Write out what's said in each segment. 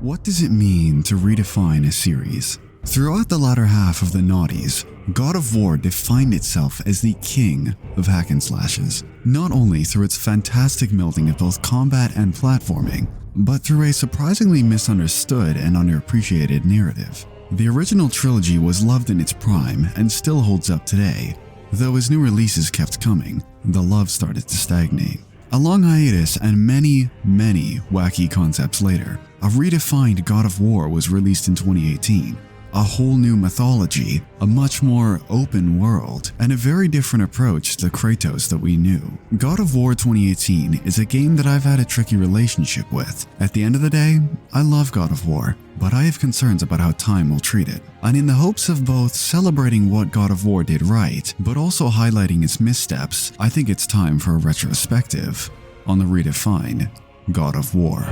What does it mean to redefine a series? Throughout the latter half of the noughties, God of War defined itself as the king of hack and slashes, not only through its fantastic melding of both combat and platforming, but through a surprisingly misunderstood and underappreciated narrative. The original trilogy was loved in its prime and still holds up today, though as new releases kept coming, the love started to stagnate. A long hiatus and many wacky concepts later, a redefined God of War was released in 2018. A whole new mythology, a much more open world, and a very different approach to the Kratos that we knew. God of War 2018 is a game that I've had a tricky relationship with. At the end of the day, I love God of War, but I have concerns about how time will treat it. And in the hopes of both celebrating what God of War did right, but also highlighting its missteps, I think it's time for a retrospective on the redefined God of War.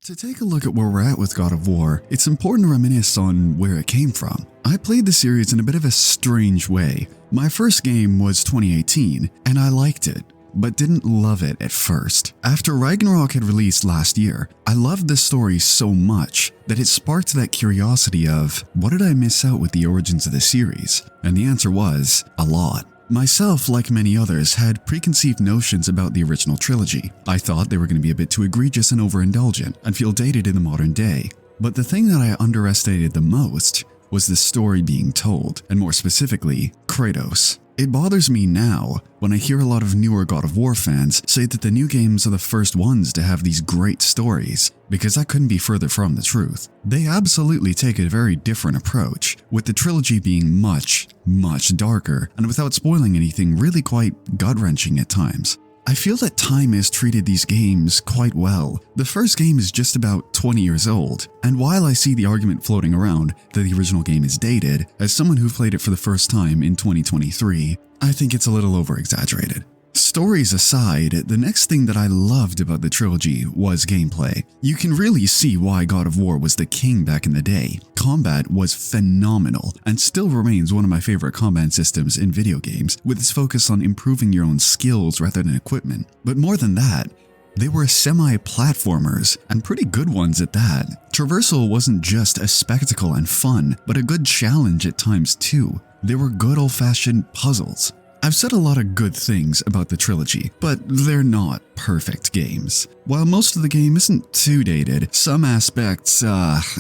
To take a look at where we're at with God of War, it's important to reminisce on where it came from. I played the series in a bit of a strange way. My first game was 2018, and I liked it, but didn't love it at first. After Ragnarok had released last year, I loved the story so much that it sparked that curiosity of, what did I miss out with the origins of the series? And the answer was, a lot. Myself, like many others, had preconceived notions about the original trilogy. I thought they were going to be a bit too egregious and overindulgent, and feel dated in the modern day. But the thing that I underestimated the most was the story being told, and more specifically, Kratos. It bothers me now when I hear a lot of newer God of War fans say that the new games are the first ones to have these great stories, because that couldn't be further from the truth. They absolutely take a very different approach, with the trilogy being much darker, and without spoiling anything, really quite gut-wrenching at times. I feel that time has treated these games quite well. The first game is just about 20 years old, and while I see the argument floating around that the original game is dated, as someone who played it for the first time in 2023, I think it's a little over-exaggerated. Stories aside, the next thing that I loved about the trilogy was gameplay. You can really see why God of War was the king back in the day. Combat was phenomenal, and still remains one of my favorite combat systems in video games, with its focus on improving your own skills rather than equipment. But more than that, they were semi-platformers, and pretty good ones at that. Traversal wasn't just a spectacle and fun, but a good challenge at times too. They were good old-fashioned puzzles. I've said a lot of good things about the trilogy, but they're not perfect games. While most of the game isn't too dated, some aspects,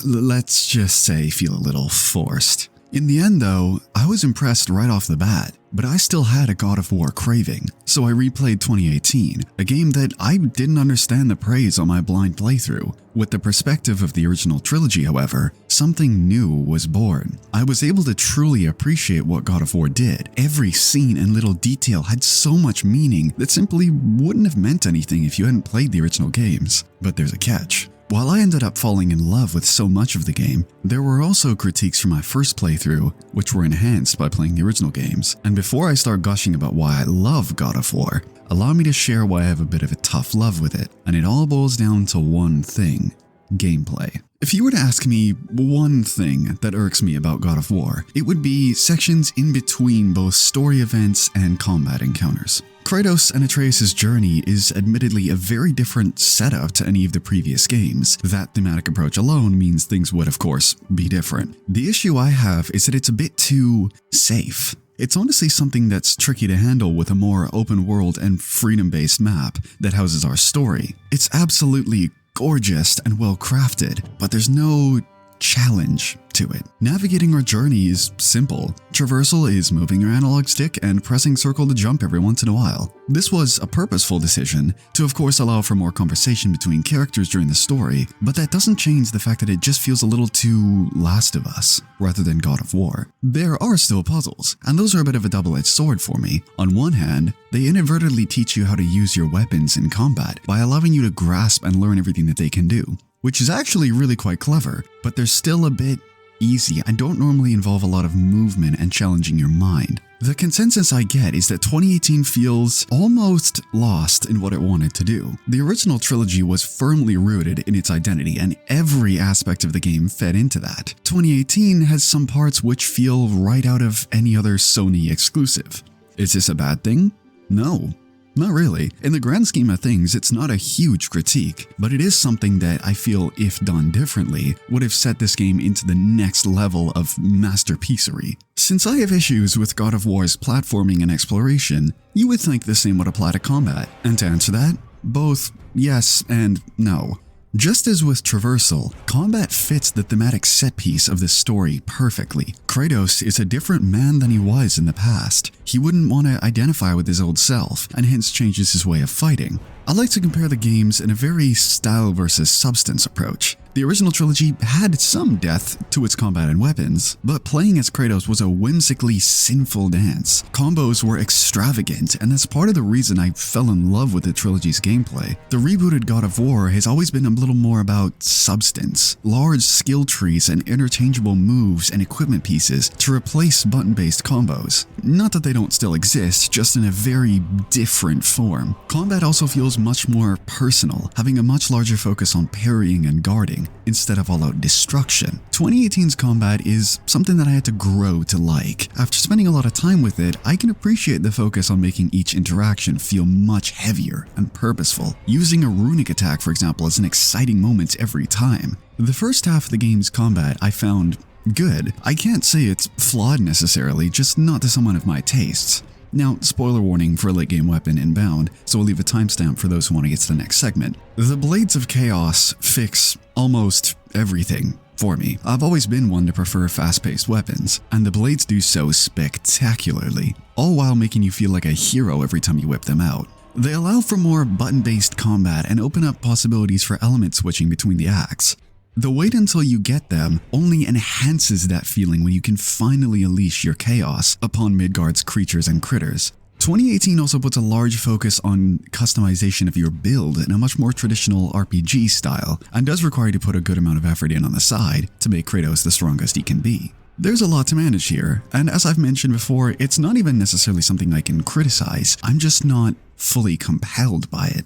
let's just say, feel a little forced. In the end though, I was impressed right off the bat, but I still had a God of War craving, so I replayed 2018, a game that I didn't understand the praise on my blind playthrough. With the perspective of the original trilogy, however, something new was born. I was able to truly appreciate what God of War did. Every scene and little detail had so much meaning that simply wouldn't have meant anything if you hadn't played the original games. But there's a catch. While I ended up falling in love with so much of the game, there were also critiques from my first playthrough, which were enhanced by playing the original games. And before I start gushing about why I love God of War, allow me to share why I have a bit of a tough love with it, and it all boils down to one thing: gameplay. If you were to ask me one thing that irks me about God of War, it would be sections in between both story events and combat encounters. Kratos and Atreus' journey is admittedly a very different setup to any of the previous games. That thematic approach alone means things would, of course, be different. The issue I have is that it's a bit too safe. It's honestly something that's tricky to handle with a more open world and freedom-based map that houses our story. It's absolutely gorgeous and well crafted, but there's no challenge to it. Navigating our journey is simple. Traversal is moving your analog stick and pressing circle to jump every once in a while. This was a purposeful decision to, of course, allow for more conversation between characters during the story, but that doesn't change the fact that it just feels a little too Last of Us rather than God of War. There are still puzzles, and those are a bit of a double-edged sword for me. On one hand, they inadvertently teach you how to use your weapons in combat by allowing you to grasp and learn everything that they can do, which is actually really quite clever, but there's still a bit easy and don't normally involve a lot of movement and challenging your mind. The consensus I get is that 2018 feels almost lost in what it wanted to do. The original trilogy was firmly rooted in its identity, and every aspect of the game fed into that. 2018 has some parts which feel right out of any other Sony exclusive. Is this a bad thing? No. Not really. In the grand scheme of things, it's not a huge critique, but it is something that I feel, if done differently, would have set this game into the next level of masterpiecery. Since I have issues with God of War's platforming and exploration, you would think the same would apply to combat. And to answer that, both yes and no. Just as with traversal, combat fits the thematic set piece of this story perfectly. Kratos is a different man than he was in the past. He wouldn't want to identify with his old self, and hence changes his way of fighting. I like to compare the games in a very style versus substance approach. The original trilogy had some depth to its combat and weapons, but playing as Kratos was a whimsically sinful dance. Combos were extravagant, and that's part of the reason I fell in love with the trilogy's gameplay. The rebooted God of War has always been a little more about substance, large skill trees and interchangeable moves and equipment pieces to replace button-based combos. Not that they don't still exist, just in a very different form. Combat also feels much more personal, having a much larger focus on parrying and guarding, instead of all-out destruction. 2018's combat is something that I had to grow to like. After spending a lot of time with it, I can appreciate the focus on making each interaction feel much heavier and purposeful. Using a runic attack, for example, is an exciting moment every time. The first half of the game's combat I found good. I can't say it's flawed necessarily, just not to someone of my tastes. Now, spoiler warning for a late game weapon inbound, so we'll leave a timestamp for those who want to get to the next segment. The Blades of Chaos fix almost everything for me. I've always been one to prefer fast-paced weapons, and the blades do so spectacularly, all while making you feel like a hero every time you whip them out. They allow for more button-based combat and open up possibilities for element switching between the acts. The wait until you get them only enhances that feeling when you can finally unleash your chaos upon Midgard's creatures and critters. 2018 also puts a large focus on customization of your build in a much more traditional RPG style, and does require you to put a good amount of effort in on the side to make Kratos the strongest he can be. There's a lot to manage here, and as I've mentioned before, it's not even necessarily something I can criticize, I'm just not fully compelled by it.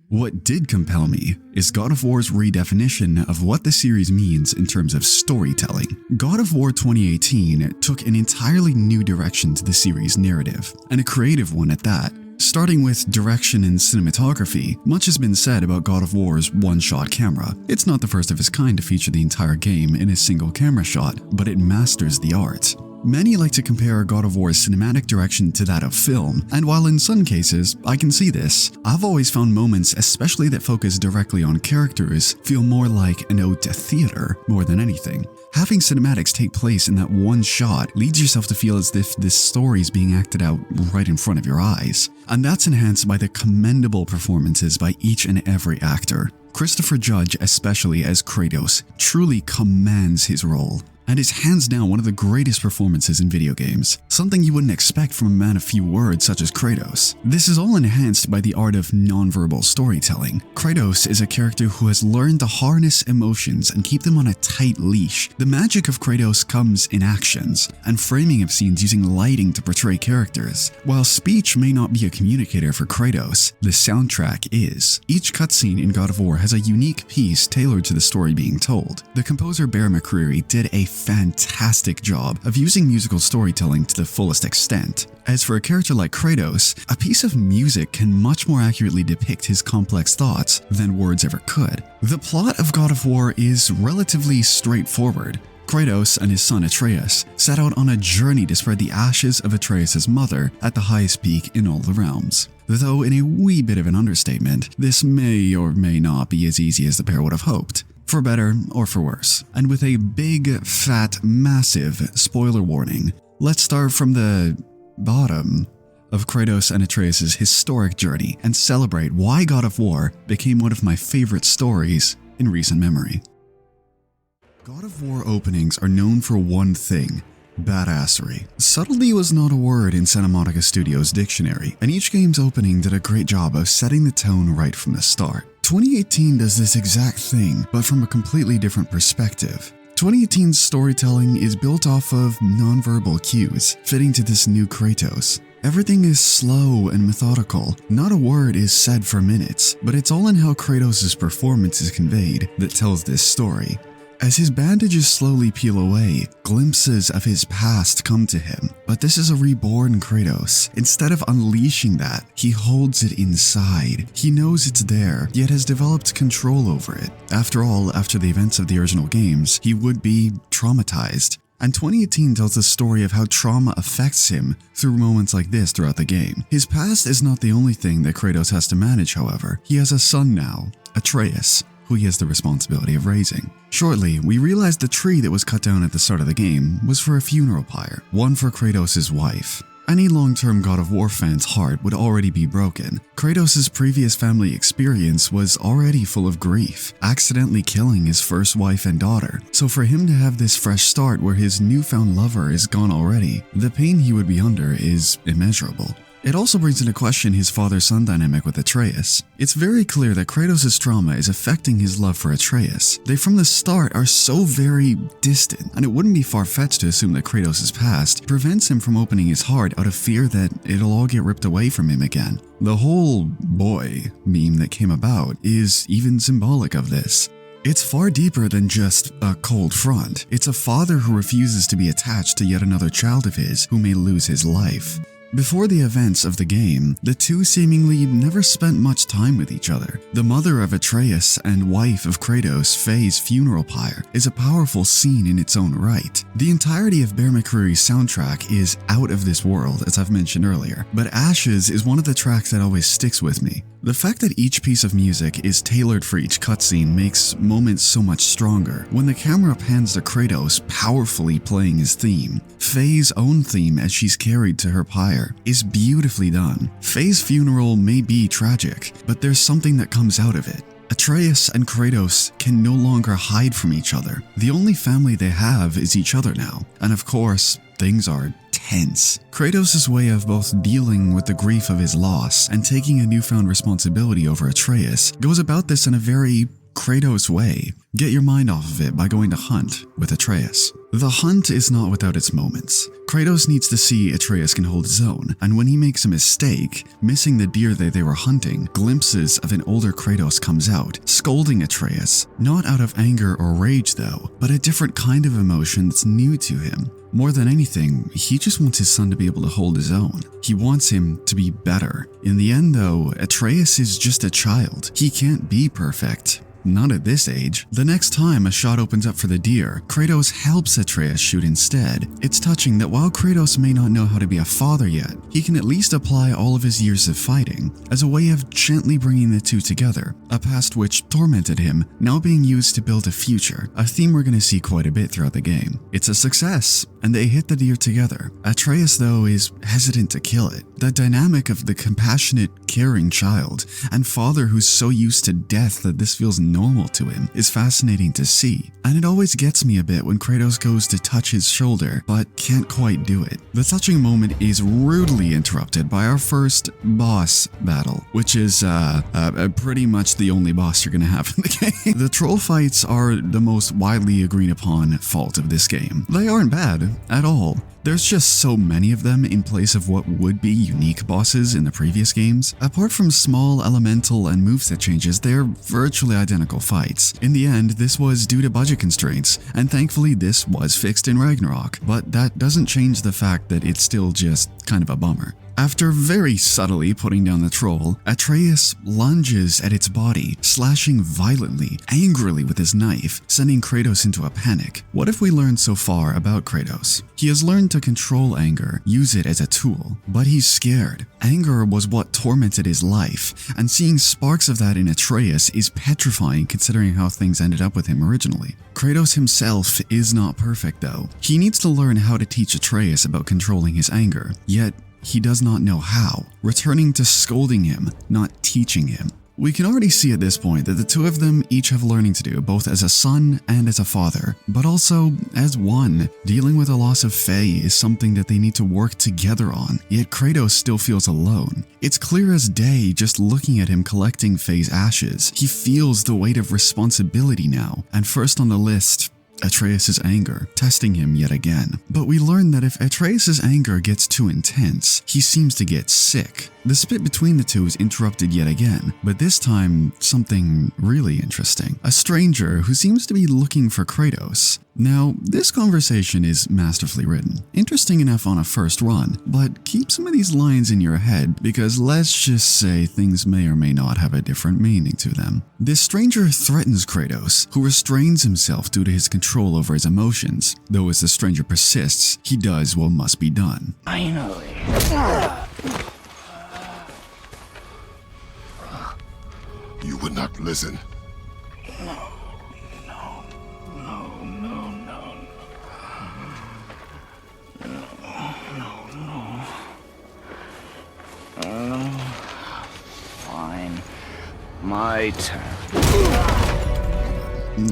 What did compel me is God of War's redefinition of what the series means in terms of storytelling. God of War 2018 took an entirely new direction to the series' narrative, and a creative one at that. Starting with direction and cinematography, much has been said about God of War's one-shot camera. It's not the first of its kind to feature the entire game in a single camera shot, but it masters the art. Many like to compare God of War's cinematic direction to that of film, and while in some cases I can see this, I've always found moments, especially that focus directly on characters, feel more like an ode to theater more than anything. Having cinematics take place in that one shot leads yourself to feel as if this story is being acted out right in front of your eyes, and that's enhanced by the commendable performances by each and every actor. Christopher Judge, especially as Kratos, truly commands his role, and is hands down one of the greatest performances in video games, something you wouldn't expect from a man of few words such as Kratos. This is all enhanced by the art of non-verbal storytelling. Kratos is a character who has learned to harness emotions and keep them on a tight leash. The magic of Kratos comes in actions, and framing of scenes using lighting to portray characters. While speech may not be a communicator for Kratos, the soundtrack is. Each cutscene in God of War has a unique piece tailored to the story being told. The composer Bear McCreary did a fantastic job of using musical storytelling to the fullest extent. As for a character like Kratos, a piece of music can much more accurately depict his complex thoughts than words ever could. The plot of God of War is relatively straightforward. Kratos and his son Atreus set out on a journey to spread the ashes of Atreus' mother at the highest peak in all the realms. Though in a wee bit of an understatement, this may or may not be as easy as the pair would have hoped. For better or for worse. And with a big, fat, massive spoiler warning, let's start from the bottom of Kratos and Atreus' historic journey and celebrate why God of War became one of my favorite stories in recent memory. God of War openings are known for one thing: badassery. Subtlety was not a word in Santa Monica Studios' dictionary, and each game's opening did a great job of setting the tone right from the start. 2018 does this exact thing, but from a completely different perspective. 2018's storytelling is built off of nonverbal cues, fitting to this new Kratos. Everything is slow and methodical. Not a word is said for minutes, but it's all in how Kratos' performance is conveyed that tells this story. As his bandages slowly peel away, glimpses of his past come to him. But this is a reborn Kratos. Instead of unleashing that, he holds it inside. He knows it's there, yet has developed control over it. After all, after the events of the original games, he would be traumatized. And 2018 tells the story of how trauma affects him through moments like this throughout the game. His past is not the only thing that Kratos has to manage, however. He has a son now, Atreus, who he has the responsibility of raising. Shortly, we realize the tree that was cut down at the start of the game was for a funeral pyre, one for Kratos' wife. Any long-term God of War fan's heart would already be broken. Kratos' previous family experience was already full of grief, accidentally killing his first wife and daughter. So for him to have this fresh start where his newfound lover is gone already, the pain he would be under is immeasurable. It also brings into question his father-son dynamic with Atreus. It's very clear that Kratos' trauma is affecting his love for Atreus. They from the start are so very distant, and it wouldn't be far-fetched to assume that Kratos' past prevents him from opening his heart out of fear that it'll all get ripped away from him again. The whole boy meme that came about is even symbolic of this. It's far deeper than just a cold front. It's a father who refuses to be attached to yet another child of his who may lose his life. Before the events of the game, the two seemingly never spent much time with each other. The mother of Atreus and wife of Kratos, Faye's funeral pyre, is a powerful scene in its own right. The entirety of Bear McCreary's soundtrack is out of this world, as I've mentioned earlier, but Ashes is one of the tracks that always sticks with me. The fact that each piece of music is tailored for each cutscene makes moments so much stronger. When the camera pans to Kratos powerfully playing his theme, Faye's own theme as she's carried to her pyre is beautifully done. Faye's funeral may be tragic, but there's something that comes out of it. Atreus and Kratos can no longer hide from each other. The only family they have is each other now, and of course, things are tense. Kratos' way of both dealing with the grief of his loss and taking a newfound responsibility over Atreus goes about this in a very Kratos way. Get your mind off of it by going to hunt with Atreus. The hunt is not without its moments. Kratos needs to see Atreus can hold his own, and when he makes a mistake, missing the deer that they were hunting, glimpses of an older Kratos comes out, scolding Atreus, not out of anger or rage though, but a different kind of emotion that's new to him. More than anything, he just wants his son to be able to hold his own. He wants him to be better. In the end though, Atreus is just a child. He can't be perfect. Not at this age. The next time a shot opens up for the deer, Kratos helps Atreus shoot instead. It's touching that while Kratos may not know how to be a father yet, he can at least apply all of his years of fighting as a way of gently bringing the two together, a past which tormented him, now being used to build a future, a theme we're going to see quite a bit throughout the game. It's a success, and they hit the deer together. Atreus, though, is hesitant to kill it. The dynamic of the compassionate, caring child and father who's so used to death that this feels normal to him is fascinating to see, and it always gets me a bit when Kratos goes to touch his shoulder but can't quite do it. The touching moment is rudely interrupted by our first boss battle, which is pretty much the only boss you're gonna have in the game. The troll fights are the most widely agreed upon fault of this game. They aren't bad at all. There's just so many of them in place of what would be unique bosses in the previous games. Apart from small elemental and moveset changes, they're virtually identical fights. In the end, this was due to budget constraints, and thankfully this was fixed in Ragnarok, but that doesn't change the fact that it's still just kind of a bummer. After very subtly putting down the troll, Atreus lunges at its body, slashing violently, angrily with his knife, sending Kratos into a panic. What have we learned so far about Kratos? He has learned to control anger, use it as a tool, but he's scared. Anger was what tormented his life, and seeing sparks of that in Atreus is petrifying considering how things ended up with him originally. Kratos himself is not perfect though. He needs to learn how to teach Atreus about controlling his anger, yet he does not know how, returning to scolding him, not teaching him. We can already see at this point that the two of them each have learning to do, both as a son and as a father, but also as one. Dealing with the loss of Faye is something that they need to work together on, yet Kratos still feels alone. It's clear as day just looking at him collecting Faye's ashes. He feels the weight of responsibility now, and first on the list Atreus' anger, testing him yet again. But we learn that if Atreus' anger gets too intense, he seems to get sick. The split between the two is interrupted yet again, but this time, something really interesting. A stranger who seems to be looking for Kratos. Now, this conversation is masterfully written. Interesting enough on a first run, but keep some of these lines in your head because let's just say things may or may not have a different meaning to them. This stranger threatens Kratos, who restrains himself due to his control over his emotions. Though as the stranger persists, he does what must be done. Finally. You would not listen. Fine. My turn.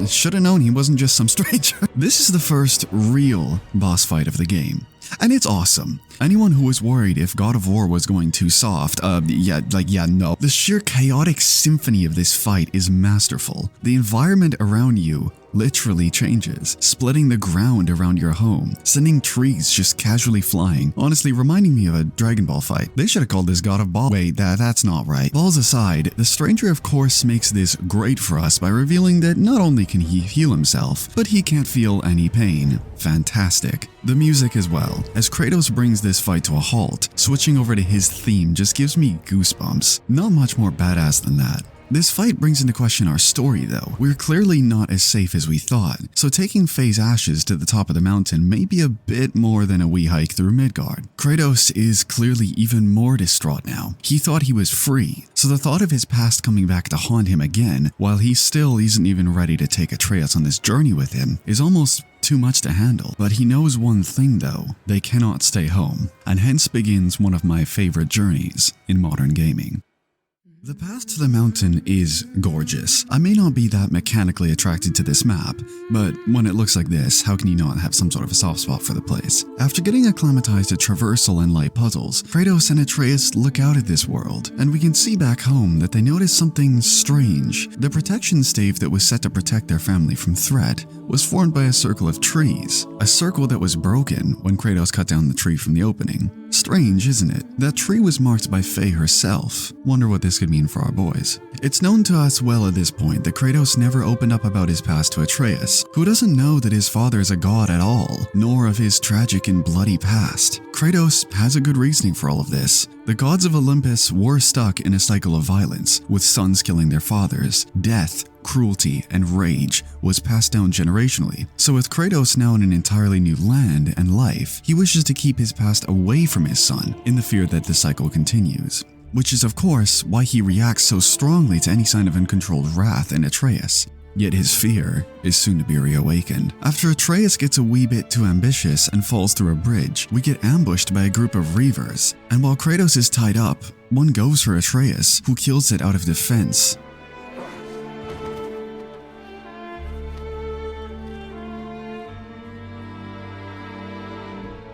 Should've known he wasn't just some stranger. This is the first real boss fight of the game. And it's awesome. Anyone who was worried if God of War was going too soft, no. The sheer chaotic symphony of this fight is masterful. The environment around you literally changes, splitting the ground around your home, sending trees just casually flying, honestly reminding me of a Dragon Ball fight. They should have called this God of Ball. Wait, that's not right. Balls aside, the stranger of course makes this great for us by revealing that not only can he heal himself, but he can't feel any pain. Fantastic. The music as well. As Kratos brings this fight to a halt, switching over to his theme just gives me goosebumps. Not much more badass than that. This fight brings into question our story though. We're clearly not as safe as we thought, so taking Faye's ashes to the top of the mountain may be a bit more than a wee hike through Midgard. Kratos is clearly even more distraught now. He thought he was free, so the thought of his past coming back to haunt him again, while he still isn't even ready to take Atreus on this journey with him, is almost too much to handle. But he knows one thing though, they cannot stay home, and hence begins one of my favorite journeys in modern gaming. The path to the mountain is gorgeous. I may not be that mechanically attracted to this map, but when it looks like this, how can you not have some sort of a soft spot for the place? After getting acclimatized to traversal and light puzzles, Kratos and Atreus look out at this world, and we can see back home that they notice something strange. The protection stave that was set to protect their family from threat was formed by a circle of trees, a circle that was broken when Kratos cut down the tree from the opening. Strange, isn't it? That tree was marked by Faye herself. Wonder what this could mean for our boys. It's known to us well at this point that Kratos never opened up about his past to Atreus, who doesn't know that his father is a god at all, nor of his tragic and bloody past. Kratos has a good reasoning for all of this. The gods of Olympus were stuck in a cycle of violence, with sons killing their fathers. Death, cruelty, and rage was passed down generationally. So with Kratos now in an entirely new land and life, he wishes to keep his past away from his son, in the fear that the cycle continues. Which is of course why he reacts so strongly to any sign of uncontrolled wrath in Atreus. Yet his fear is soon to be reawakened. After Atreus gets a wee bit too ambitious and falls through a bridge, we get ambushed by a group of reavers. And while Kratos is tied up, one goes for Atreus, who kills it out of defense.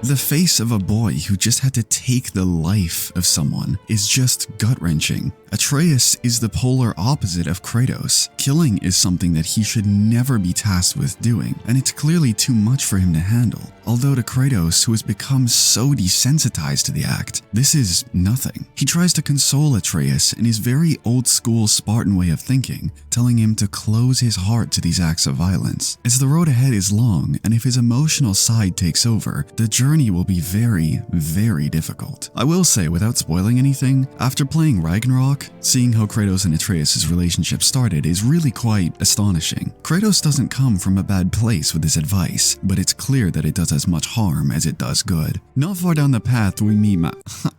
The face of a boy who just had to take the life of someone is just gut-wrenching. Atreus is the polar opposite of Kratos. Killing is something that he should never be tasked with doing, and it's clearly too much for him to handle. Although to Kratos, who has become so desensitized to the act, this is nothing. He tries to console Atreus in his very old-school Spartan way of thinking, telling him to close his heart to these acts of violence, as the road ahead is long, and if his emotional side takes over, the journey will be very, very difficult. I will say, without spoiling anything, after playing Ragnarok, seeing how Kratos and Atreus' relationship started is really quite astonishing. Kratos doesn't come from a bad place with his advice, but it's clear that it does as much harm as it does good. Not far down the path we meet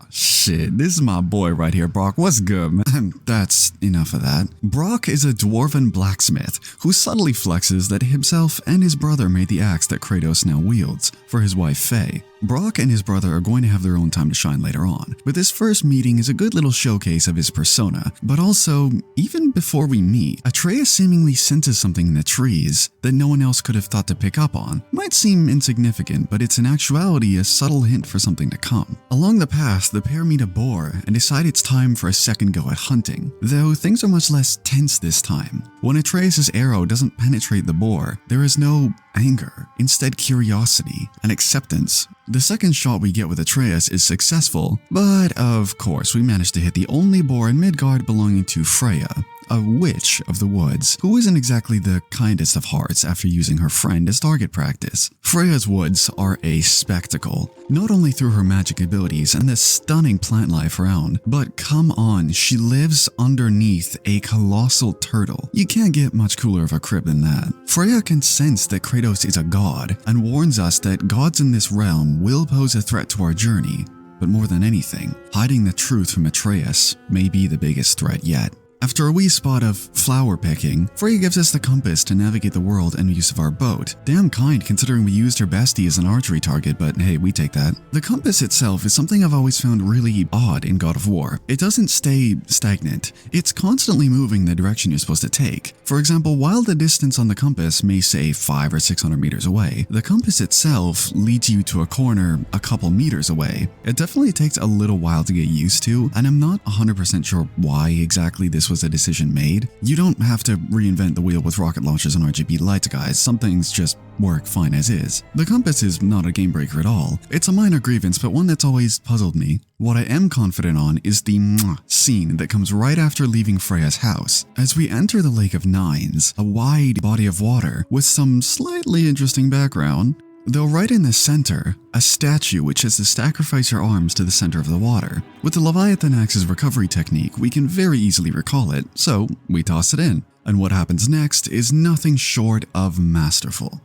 Shit, this is my boy right here, Brock. What's good, man? That's enough of that. Brock is a dwarven blacksmith who subtly flexes that himself and his brother made the axe that Kratos now wields for his wife Faye. Brock and his brother are going to have their own time to shine later on, but this first meeting is a good little showcase of his persona. But also, even before we meet, Atreus seemingly senses something in the trees that no one else could have thought to pick up on. Might seem insignificant, but it's in actuality a subtle hint for something to come. Along the path, the pair meet a boar and decide it's time for a second go at hunting, though things are much less tense this time. When Atreus' arrow doesn't penetrate the boar, there is no anger, instead curiosity and acceptance. The second shot we get with Atreus is successful, but of course we manage to hit the only boar in Midgard belonging to Freya, a witch of the woods, who isn't exactly the kindest of hearts after using her friend as target practice. Freya's woods are a spectacle, not only through her magic abilities and the stunning plant life around, but come on, she lives underneath a colossal turtle. You can't get much cooler of a crib than that. Freya can sense that Kratos is a god and warns us that gods in this realm will pose a threat to our journey. But more than anything, hiding the truth from Atreus may be the biggest threat yet. After a wee spot of flower picking, Freya gives us the compass to navigate the world and use of our boat. Damn kind considering we used her bestie as an archery target, but hey, we take that. The compass itself is something I've always found really odd in God of War. It doesn't stay stagnant. It's constantly moving the direction you're supposed to take. For example, while the distance on the compass may say 500 or 600 meters away, the compass itself leads you to a corner a couple meters away. It definitely takes a little while to get used to, and I'm not 100% sure why exactly this was a decision made. You don't have to reinvent the wheel with rocket launchers and RGB lights, guys. Some things just work fine as is. The compass is not a game breaker at all. It's a minor grievance, but one that's always puzzled me. What I am confident on is the scene that comes right after leaving Freya's house. As we enter the Lake of Nines, a wide body of water with some slightly interesting background, though right in the center, a statue which has to sacrifice her arms to the center of the water. With the Leviathan Axe's recovery technique, we can very easily recall it, so we toss it in. And what happens next is nothing short of masterful.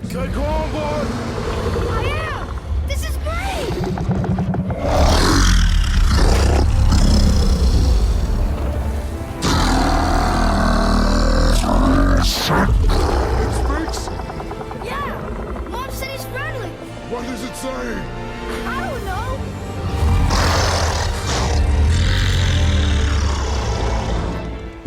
Okay, go on board! I am! This is great! Speaks? Yeah! Mom said he's friendly! What does it say? I don't know!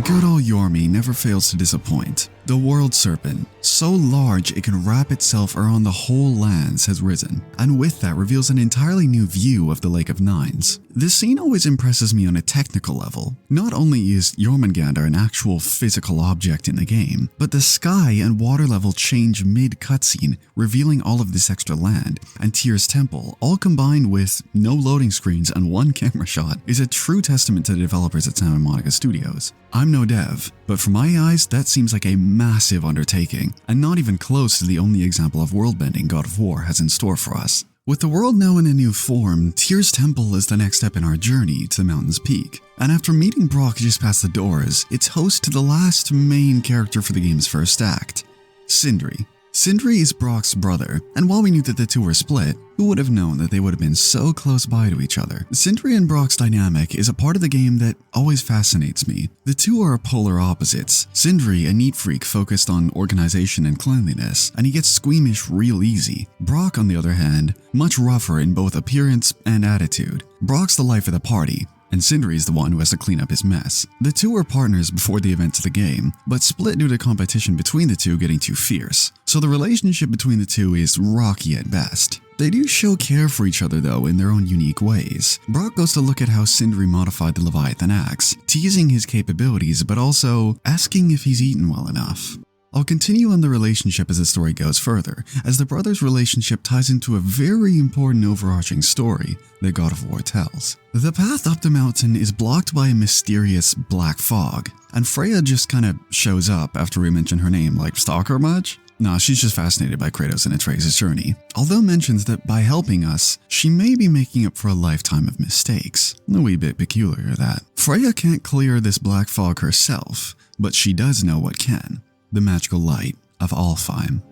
Good old Yormi never fails to disappoint. The world serpent, so large it can wrap itself around the whole lands, has risen, and with that reveals an entirely new view of the Lake of Nines. This scene always impresses me on a technical level. Not only is Jormungandr an actual physical object in the game, but the sky and water level change mid-cutscene, revealing all of this extra land, and Tyr's temple, all combined with no loading screens and one camera shot, is a true testament to the developers at Santa Monica Studios. I'm no dev, but from my eyes, that seems like a massive undertaking, and not even close to the only example of world-bending God of War has in store for us. With the world now in a new form, Tyr's temple is the next step in our journey to the mountain's peak. And after meeting Brock just past the doors, it's host to the last main character for the game's first act, Sindri. Sindri is Brock's brother, and while we knew that the two were split, who would have known that they would have been so close by to each other? Sindri and Brock's dynamic is a part of the game that always fascinates me. The two are polar opposites. Sindri, a neat freak focused on organization and cleanliness, and he gets squeamish real easy. Brock, on the other hand, much rougher in both appearance and attitude. Brock's the life of the party, and Sindri is the one who has to clean up his mess. The two were partners before the events of the game, but split due to competition between the two getting too fierce. So the relationship between the two is rocky at best. They do show care for each other though in their own unique ways. Brock goes to look at how Sindri modified the Leviathan Axe, teasing his capabilities but also asking if he's eaten well enough. I'll continue on the relationship as the story goes further, as the brothers' relationship ties into a very important overarching story that God of War tells. The path up the mountain is blocked by a mysterious black fog, and Freya just kinda shows up after we mention her name, like stalker much? Nah, she's just fascinated by Kratos and Atreus' journey, although mentions that by helping us, she may be making up for a lifetime of mistakes. A wee bit peculiar that. Freya can't clear this black fog herself, but she does know what can. The magical light of Alfeim.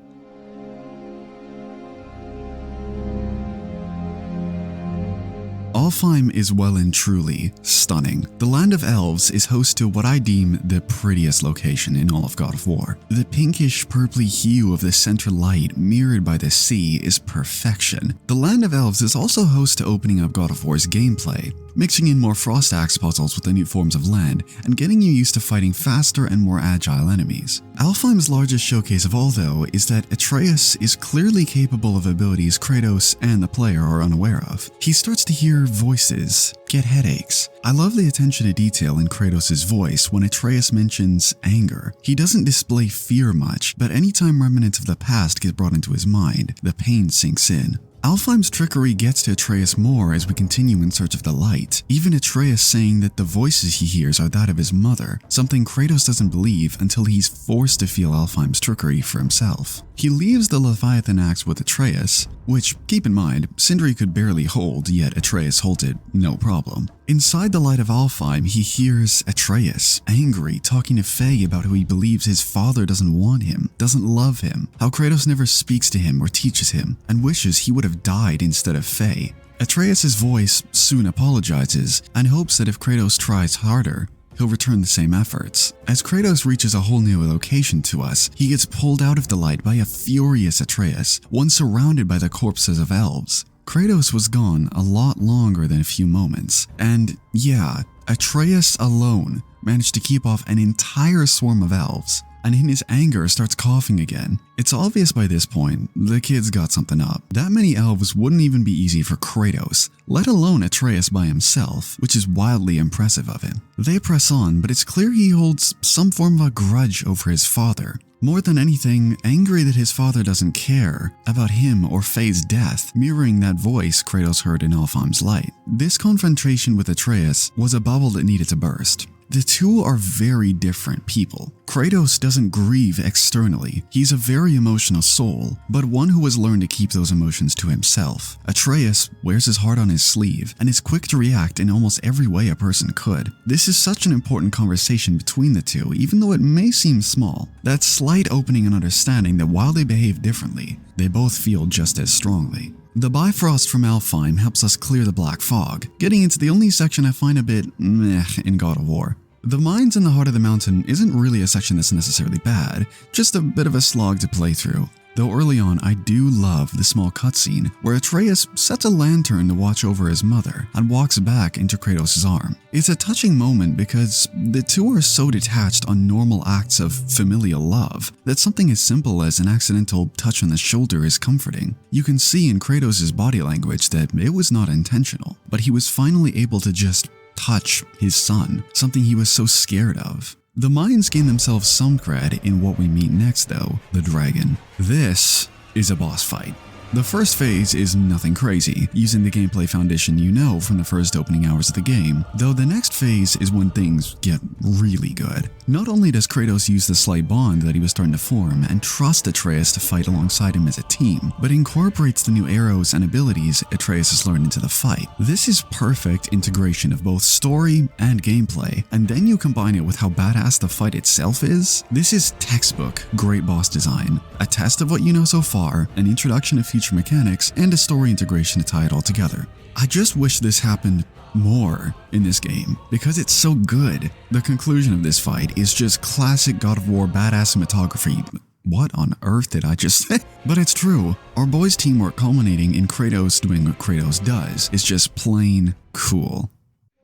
Alfeim is well and truly stunning. The land of elves is host to what I deem the prettiest location in all of God of War. The pinkish purply hue of the center light mirrored by the sea is perfection. The land of elves is also host to opening up God of War's gameplay, mixing in more frost axe puzzles with the new forms of land and getting you used to fighting faster and more agile enemies. Alfheim's largest showcase of all though is that Atreus is clearly capable of abilities Kratos and the player are unaware of. He starts to hear voices, get headaches. I love the attention to detail in Kratos' voice when Atreus mentions anger. He doesn't display fear much, but anytime remnants of the past get brought into his mind, the pain sinks in. Alfheim's trickery gets to Atreus more as we continue in search of the light, even Atreus saying that the voices he hears are that of his mother, something Kratos doesn't believe until he's forced to feel Alfheim's trickery for himself. He leaves the Leviathan axe with Atreus, which, keep in mind, Sindri could barely hold, yet Atreus holds it no problem. Inside the light of Alfheim, he hears Atreus, angry, talking to Faye about how he believes his father doesn't want him, doesn't love him, how Kratos never speaks to him or teaches him, and wishes he would have died instead of Faye. Atreus' voice soon apologizes and hopes that if Kratos tries harder, he'll return the same efforts. As Kratos reaches a whole new location to us, he gets pulled out of the light by a furious Atreus, one surrounded by the corpses of elves. Kratos was gone a lot longer than a few moments, and yeah, Atreus alone managed to keep off an entire swarm of elves, and in his anger starts coughing again. It's obvious by this point, the kid's got something up. That many elves wouldn't even be easy for Kratos, let alone Atreus by himself, which is wildly impressive of him. They press on, but it's clear he holds some form of a grudge over his father. More than anything, angry that his father doesn't care about him or Faye's death, mirroring that voice Kratos heard in Alfheim's light. This confrontation with Atreus was a bubble that needed to burst. The two are very different people. Kratos doesn't grieve externally. He's a very emotional soul, but one who has learned to keep those emotions to himself. Atreus wears his heart on his sleeve and is quick to react in almost every way a person could. This is such an important conversation between the two, even though it may seem small. That slight opening and understanding that while they behave differently, they both feel just as strongly. The Bifrost from Alfheim helps us clear the black fog, getting into the only section I find a bit meh in God of War. The mines in the heart of the mountain isn't really a section that's necessarily bad, just a bit of a slog to play through. Though early on, I do love the small cutscene where Atreus sets a lantern to watch over his mother and walks back into Kratos' arm. It's a touching moment because the two are so detached on normal acts of familial love that something as simple as an accidental touch on the shoulder is comforting. You can see in Kratos' body language that it was not intentional, but he was finally able to just touch his son, something he was so scared of. The mines gain themselves some cred in what we meet next though, the dragon. This is a boss fight. The first phase is nothing crazy, using the gameplay foundation you know from the first opening hours of the game, though the next phase is when things get really good. Not only does Kratos use the slight bond that he was starting to form and trust Atreus to fight alongside him as a team, but incorporates the new arrows and abilities Atreus has learned into the fight. This is perfect integration of both story and gameplay, and then you combine it with how badass the fight itself is. This is textbook great boss design, a test of what you know so far, an introduction of future mechanics, and a story integration to tie it all together. I just wish this happened more in this game because it's so good. The conclusion of this fight is just classic God of War badass cinematography. What on earth did I just say? But it's true. Our boys' teamwork culminating in Kratos doing what Kratos does is just plain cool.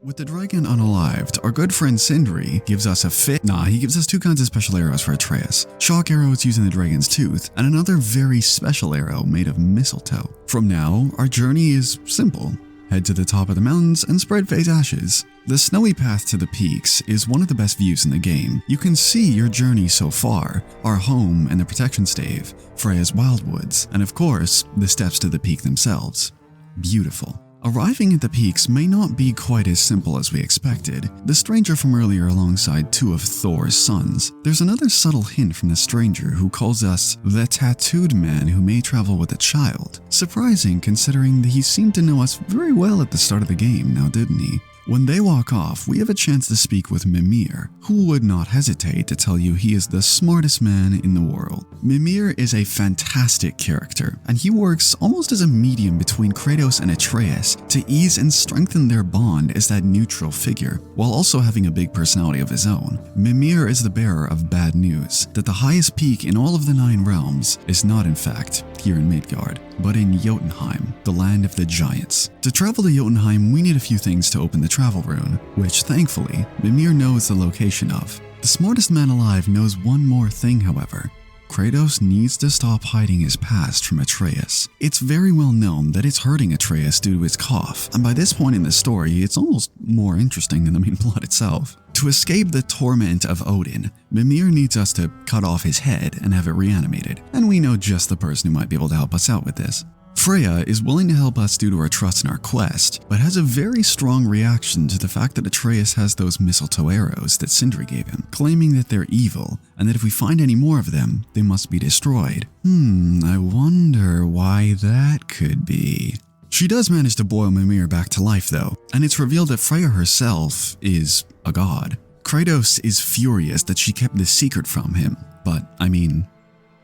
With the dragon unalived, our good friend Sindri gives us he gives us two kinds of special arrows for Atreus. Shock arrows using the dragon's tooth, and another very special arrow made of mistletoe. From now, our journey is simple. Head to the top of the mountains and spread Faye's ashes. The snowy path to the peaks is one of the best views in the game. You can see your journey so far, our home and the protection stave, Freya's wildwoods, and of course, the steps to the peak themselves. Beautiful. Arriving at the peaks may not be quite as simple as we expected. The stranger from earlier alongside two of Thor's sons. There's another subtle hint from the stranger who calls us the tattooed man who may travel with a child. Surprising considering that he seemed to know us very well at the start of the game, now didn't he? When they walk off, we have a chance to speak with Mimir, who would not hesitate to tell you he is the smartest man in the world. Mimir is a fantastic character, and he works almost as a medium between Kratos and Atreus to ease and strengthen their bond as that neutral figure, while also having a big personality of his own. Mimir is the bearer of bad news, that the highest peak in all of the 9 realms is not in fact here in Midgard, but in Jotunheim, the land of the giants. To travel to Jotunheim, we need a few things to open the travel rune, which thankfully, Mimir knows the location of. The smartest man alive knows one more thing, however. Kratos needs to stop hiding his past from Atreus. It's very well known that it's hurting Atreus due to his cough, and by this point in the story, it's almost more interesting than the main plot itself. To escape the torment of Odin, Mimir needs us to cut off his head and have it reanimated, and we know just the person who might be able to help us out with this. Freya is willing to help us due to her trust in our quest, but has a very strong reaction to the fact that Atreus has those mistletoe arrows that Sindri gave him, claiming that they're evil, and that if we find any more of them, they must be destroyed. I wonder why that could be. She does manage to boil Mimir back to life though, and it's revealed that Freya herself is a god. Kratos is furious that she kept this secret from him, but I mean,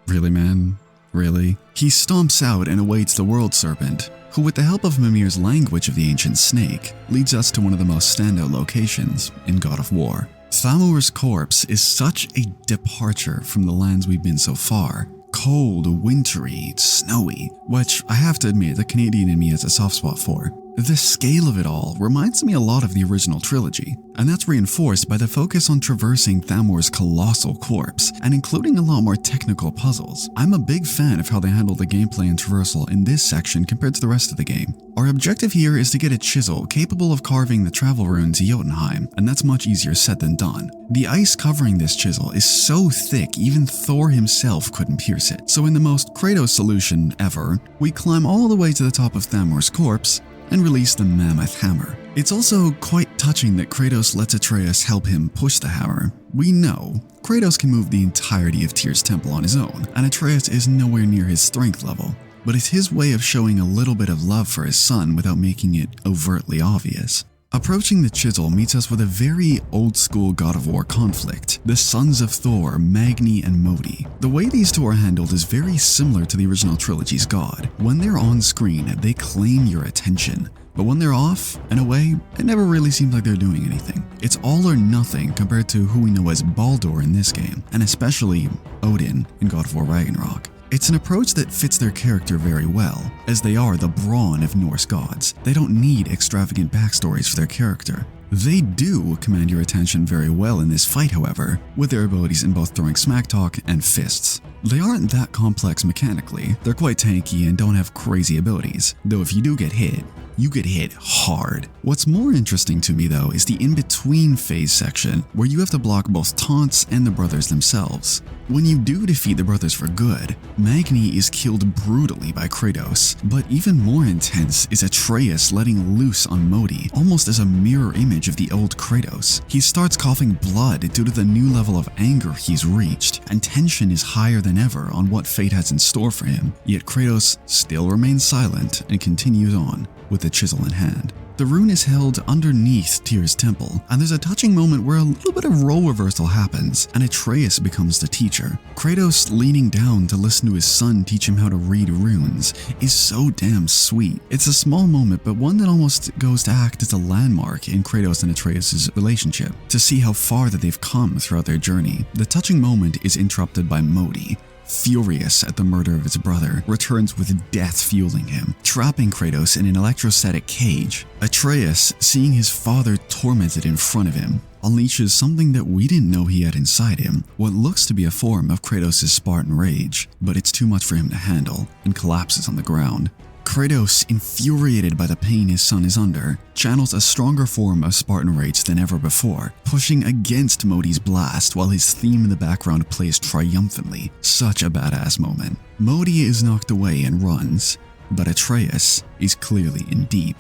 really man? Really? He stomps out and awaits the World Serpent, who with the help of Mimir's language of the ancient snake, leads us to one of the most standout locations in God of War. Thamur's corpse is such a departure from the lands we've been so far. Cold, wintry, snowy, which I have to admit the Canadian in me has a soft spot for. The scale of it all reminds me a lot of the original trilogy, and that's reinforced by the focus on traversing Thamur's colossal corpse and including a lot more technical puzzles. I'm a big fan of how they handle the gameplay and traversal in this section compared to the rest of the game. Our objective here is to get a chisel capable of carving the travel rune to Jotunheim, and that's much easier said than done. The ice covering this chisel is so thick even Thor himself couldn't pierce it, so in the most Kratos solution ever, we climb all the way to the top of Thamur's corpse and release the mammoth hammer. It's also quite touching that Kratos lets Atreus help him push the hammer. We know Kratos can move the entirety of Tyr's temple on his own, and Atreus is nowhere near his strength level, but it's his way of showing a little bit of love for his son without making it overtly obvious. Approaching the chisel meets us with a very old-school God of War conflict, the sons of Thor, Magni and Modi. The way these two are handled is very similar to the original trilogy's God. When they're on screen, they claim your attention, but when they're off and away, it never really seems like they're doing anything. It's all or nothing compared to who we know as Baldur in this game, and especially Odin in God of War Ragnarok. It's an approach that fits their character very well, as they are the brawn of Norse gods. They don't need extravagant backstories for their character. They do command your attention very well in this fight, however, with their abilities in both throwing smack talk and fists. They aren't that complex mechanically, they're quite tanky and don't have crazy abilities, though if you do get hit, you get hit hard. What's more interesting to me though is the in-between phase section, where you have to block both taunts and the brothers themselves. When you do defeat the brothers for good, Magni is killed brutally by Kratos, but even more intense is Atreus letting loose on Modi, almost as a mirror image of the old Kratos. He starts coughing blood due to the new level of anger he's reached, and tension is higher than ever on what fate has in store for him, yet Kratos still remains silent and continues on with the chisel in hand. The rune is held underneath Tyr's temple, and there's a touching moment where a little bit of role reversal happens, and Atreus becomes the teacher. Kratos leaning down to listen to his son teach him how to read runes is so damn sweet. It's a small moment, but one that almost goes to act as a landmark in Kratos and Atreus' relationship, to see how far that they've come throughout their journey. The touching moment is interrupted by Modi, furious at the murder of his brother, returns with death fueling him, trapping Kratos in an electrostatic cage. Atreus, seeing his father tormented in front of him, unleashes something that we didn't know he had inside him, what looks to be a form of Kratos' Spartan rage, but it's too much for him to handle, and collapses on the ground. Kratos, infuriated by the pain his son is under, channels a stronger form of Spartan rage than ever before, pushing against Modi's blast while his theme in the background plays triumphantly. Such a badass moment. Modi is knocked away and runs, but Atreus is clearly in deep,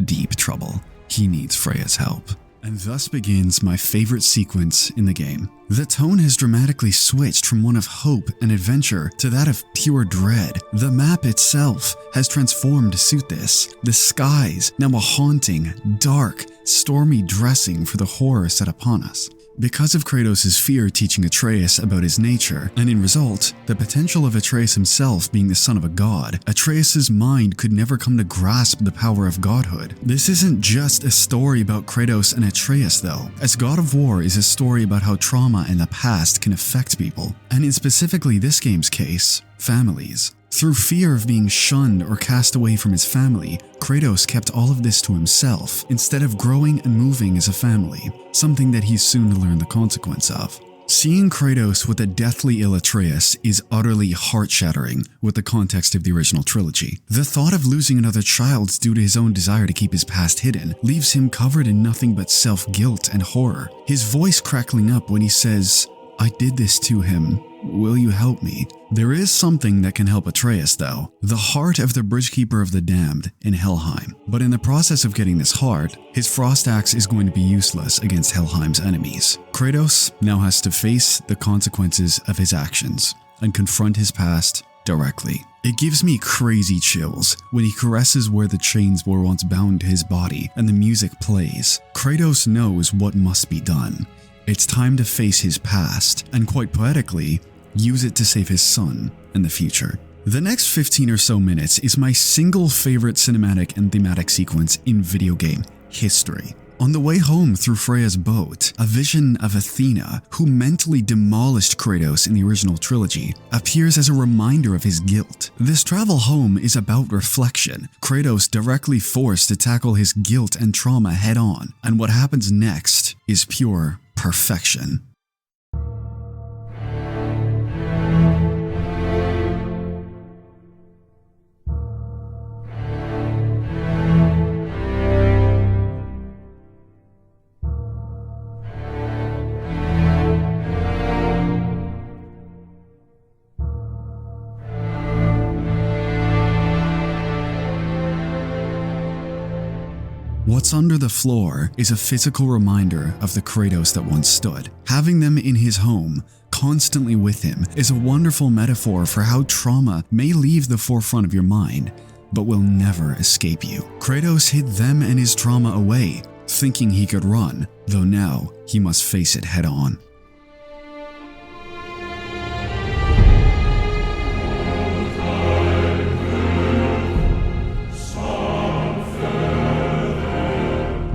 deep trouble. He needs Freya's help. And thus begins my favorite sequence in the game. The tone has dramatically switched from one of hope and adventure to that of pure dread. The map itself has transformed to suit this. The skies, now a haunting, dark, stormy dressing for the horror set upon us. Because of Kratos' fear teaching Atreus about his nature, and in result, the potential of Atreus himself being the son of a god, Atreus' mind could never come to grasp the power of godhood. This isn't just a story about Kratos and Atreus though, as God of War is a story about how trauma in the past can affect people, and in specifically this game's case, families. Through fear of being shunned or cast away from his family, Kratos kept all of this to himself instead of growing and moving as a family, something that he's soon to learn the consequence of. Seeing Kratos with a deathly ill Atreus is utterly heart-shattering with the context of the original trilogy. The thought of losing another child due to his own desire to keep his past hidden leaves him covered in nothing but self-guilt and horror, his voice crackling up when he says, "I did this to him. Will you help me?" There is something that can help Atreus though, the heart of the Bridgekeeper of the Damned in Helheim. But in the process of getting this heart, his frost axe is going to be useless against Helheim's enemies. Kratos now has to face the consequences of his actions and confront his past directly. It gives me crazy chills when he caresses where the chains were once bound to his body and the music plays. Kratos knows what must be done. It's time to face his past, and quite poetically, use it to save his son in the future. The next 15 or so minutes is my single favorite cinematic and thematic sequence in video game history. On the way home through Freya's boat, a vision of Athena, who mentally demolished Kratos in the original trilogy, appears as a reminder of his guilt. This travel home is about reflection, Kratos directly forced to tackle his guilt and trauma head on, and what happens next is pure perfection. What's under the floor is a physical reminder of the Kratos that once stood. Having them in his home, constantly with him, is a wonderful metaphor for how trauma may leave the forefront of your mind, but will never escape you. Kratos hid them and his trauma away, thinking he could run, though now he must face it head on.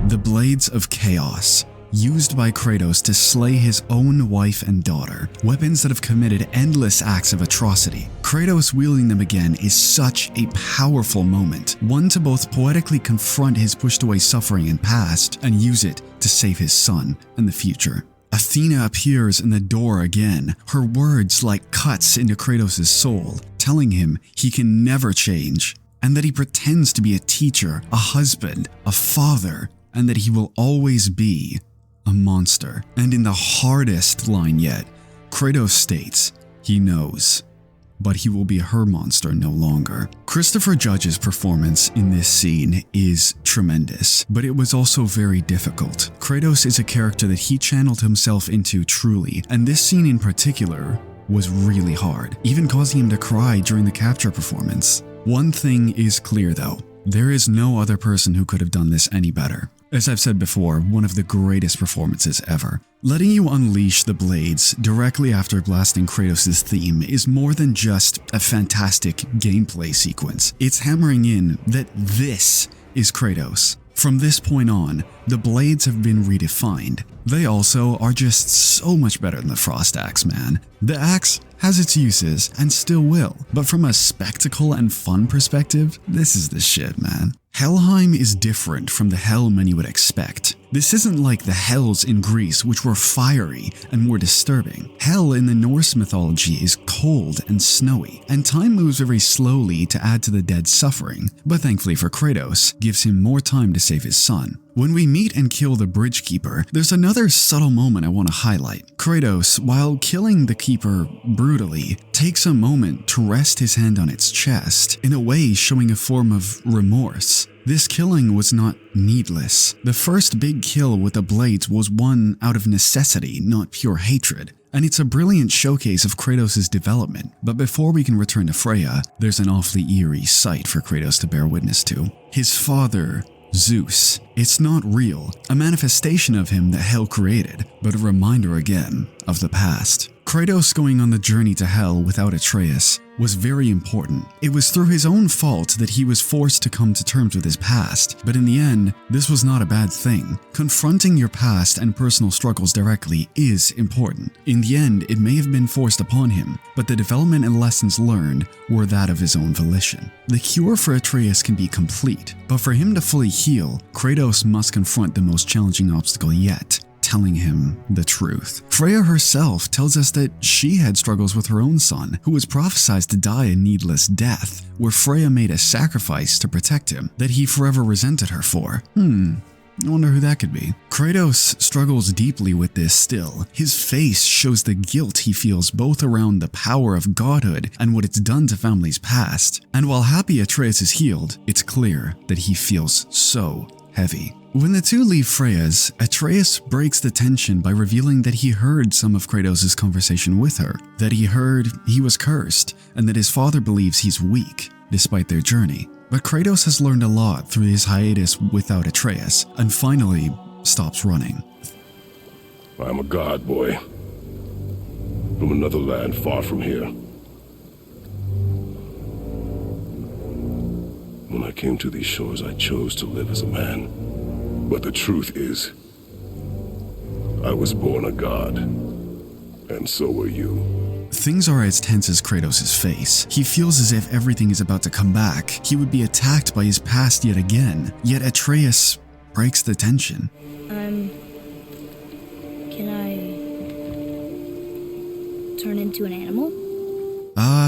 The Blades of Chaos, used by Kratos to slay his own wife and daughter, weapons that have committed endless acts of atrocity. Kratos wielding them again is such a powerful moment, one to both poetically confront his pushed away suffering and past, and use it to save his son and the future. Athena appears in the door again, her words like cuts into Kratos' soul, telling him he can never change, and that he pretends to be a teacher, a husband, a father, and that he will always be a monster. And in the hardest line yet, Kratos states he knows, but he will be her monster no longer. Christopher Judge's performance in this scene is tremendous, but it was also very difficult. Kratos is a character that he channeled himself into truly, and this scene in particular was really hard, even causing him to cry during the capture performance. One thing is clear though, there is no other person who could have done this any better. As I've said before, one of the greatest performances ever. Letting you unleash the blades directly after blasting Kratos' theme is more than just a fantastic gameplay sequence. It's hammering in that this is Kratos. From this point on, the blades have been redefined. They also are just so much better than the Frost Axe, man. The axe has its uses and still will, but from a spectacle and fun perspective, this is the shit, man. Helheim is different from the hell many would expect. This isn't like the hells in Greece, which were fiery and more disturbing. Hell in the Norse mythology is cold and snowy, and time moves very slowly to add to the dead's suffering, but thankfully for Kratos, gives him more time to save his son. When we meet and kill the Bridgekeeper, there's another subtle moment I want to highlight. Kratos, while killing the Keeper brutally, takes a moment to rest his hand on its chest, in a way showing a form of remorse. This killing was not needless. The first big kill with the blades was one out of necessity, not pure hatred. And it's a brilliant showcase of Kratos' development. But before we can return to Freya, there's an awfully eerie sight for Kratos to bear witness to. His father, Zeus. It's not real, a manifestation of him that hell created, but a reminder again of the past. Kratos going on the journey to hell without Atreus was very important. It was through his own fault that he was forced to come to terms with his past, but in the end, this was not a bad thing. Confronting your past and personal struggles directly is important. In the end, it may have been forced upon him, but the development and lessons learned were that of his own volition. The cure for Atreus can be complete, but for him to fully heal, Kratos must confront the most challenging obstacle yet, telling him the truth. Freya herself tells us that she had struggles with her own son, who was prophesied to die a needless death, where Freya made a sacrifice to protect him that he forever resented her for. I wonder who that could be. Kratos struggles deeply with this still. His face shows the guilt he feels both around the power of godhood and what it's done to families past. And while happy Atreus is healed, it's clear that he feels so heavy. When the two leave Freya's, Atreus breaks the tension by revealing that he heard some of Kratos' conversation with her, that he heard he was cursed, and that his father believes he's weak, despite their journey. But Kratos has learned a lot through his hiatus without Atreus, and finally stops running. I'm a god, boy. From another land far from here. When I came to these shores, I chose to live as a man. But the truth is, I was born a god, and so were you. Things are as tense as Kratos' face. He feels as if everything is about to come back. He would be attacked by his past yet again. Yet Atreus breaks the tension. Can I turn into an animal?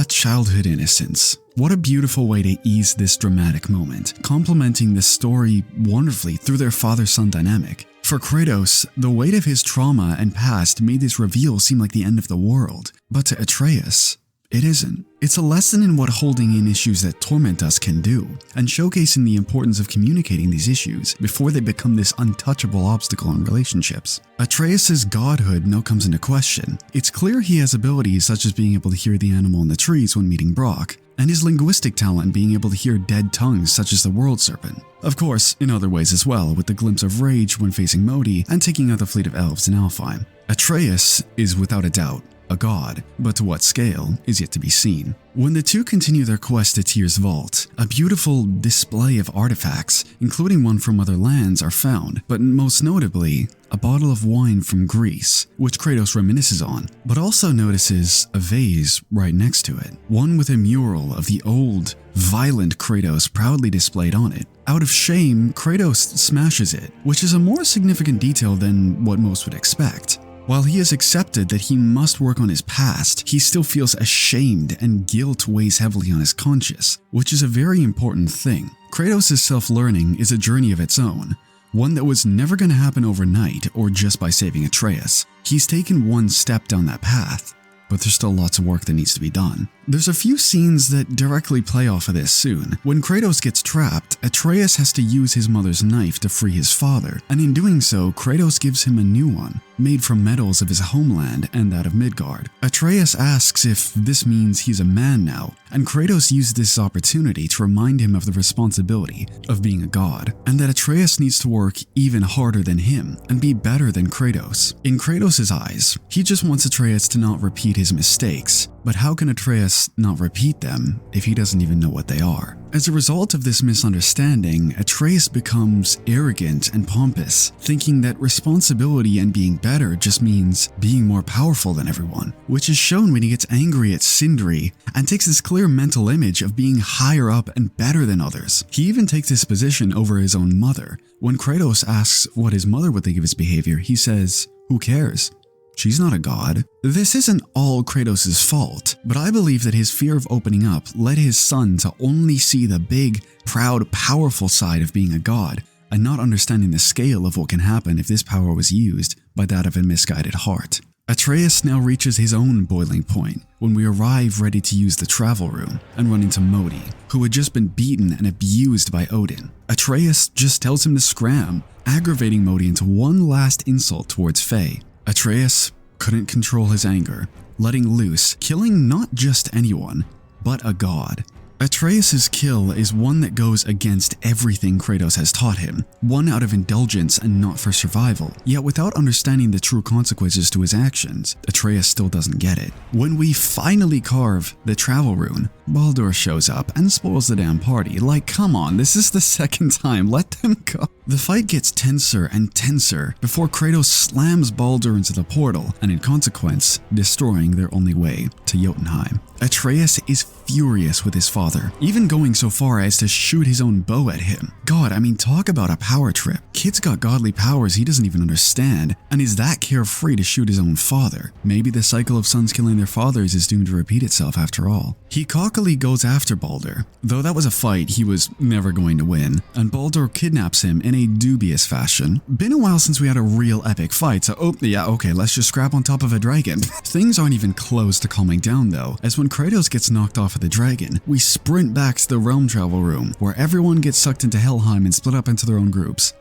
Childhood innocence. What a beautiful way to ease this dramatic moment, complementing the story wonderfully through their father-son dynamic. For Kratos, the weight of his trauma and past made this reveal seem like the end of the world. But to Atreus, it isn't. It's a lesson in what holding in issues that torment us can do, and showcasing the importance of communicating these issues before they become this untouchable obstacle in relationships. Atreus' godhood now comes into question. It's clear he has abilities such as being able to hear the animal in the trees when meeting Brock, and his linguistic talent being able to hear dead tongues such as the world serpent. Of course, in other ways as well, with the glimpse of rage when facing Modi and taking out the fleet of elves in Alfeim. Atreus is without a doubt a god, but to what scale is yet to be seen. When the two continue their quest to Tyr's vault, a beautiful display of artifacts, including one from other lands, are found, but most notably, a bottle of wine from Greece, which Kratos reminisces on, but also notices a vase right next to it, one with a mural of the old, violent Kratos proudly displayed on it. Out of shame, Kratos smashes it, which is a more significant detail than what most would expect. While he has accepted that he must work on his past, he still feels ashamed and guilt weighs heavily on his conscience, which is a very important thing. Kratos' self-learning is a journey of its own, one that was never going to happen overnight or just by saving Atreus. He's taken one step down that path, but there's still lots of work that needs to be done. There's a few scenes that directly play off of this soon. When Kratos gets trapped, Atreus has to use his mother's knife to free his father, and in doing so, Kratos gives him a new one, made from metals of his homeland and that of Midgard. Atreus asks if this means he's a man now, and Kratos uses this opportunity to remind him of the responsibility of being a god, and that Atreus needs to work even harder than him and be better than Kratos. In Kratos' eyes, he just wants Atreus to not repeat his mistakes, but how can Atreus not repeat them if he doesn't even know what they are? As a result of this misunderstanding, Atreus becomes arrogant and pompous, thinking that responsibility and being better just means being more powerful than everyone, which is shown when he gets angry at Sindri and takes this clear mental image of being higher up and better than others. He even takes this position over his own mother. When Kratos asks what his mother would think of his behavior, he says, "Who cares? She's not a god." This isn't all Kratos' fault, but I believe that his fear of opening up led his son to only see the big, proud, powerful side of being a god, and not understanding the scale of what can happen if this power was used by that of a misguided heart. Atreus now reaches his own boiling point when we arrive ready to use the travel room and run into Modi, who had just been beaten and abused by Odin. Atreus just tells him to scram, aggravating Modi into one last insult towards Faye. Atreus couldn't control his anger, letting loose, killing not just anyone, but a god. Atreus' kill is one that goes against everything Kratos has taught him, one out of indulgence and not for survival. Yet without understanding the true consequences to his actions, Atreus still doesn't get it. When we finally carve the travel rune, Baldur shows up and spoils the damn party. Like, come on, this is the second time, let them go. The fight gets tenser and tenser before Kratos slams Baldur into the portal and in consequence, destroying their only way to Jotunheim. Atreus is furious with his father, even going so far as to shoot his own bow at him. God, I mean, talk about a power trip. Kid's got godly powers he doesn't even understand, and is that carefree to shoot his own father. Maybe the cycle of sons killing their fathers is doomed to repeat itself after all. He cockily goes after Baldur, though that was a fight he was never going to win, and Baldur kidnaps him in a dubious fashion. Been a while since we had a real epic fight, so okay, let's just scrap on top of a dragon. Things aren't even close to calming down though, as when Kratos gets knocked off of the dragon, we sprint back to the realm travel room, where everyone gets sucked into Helheim and split up into their own groups.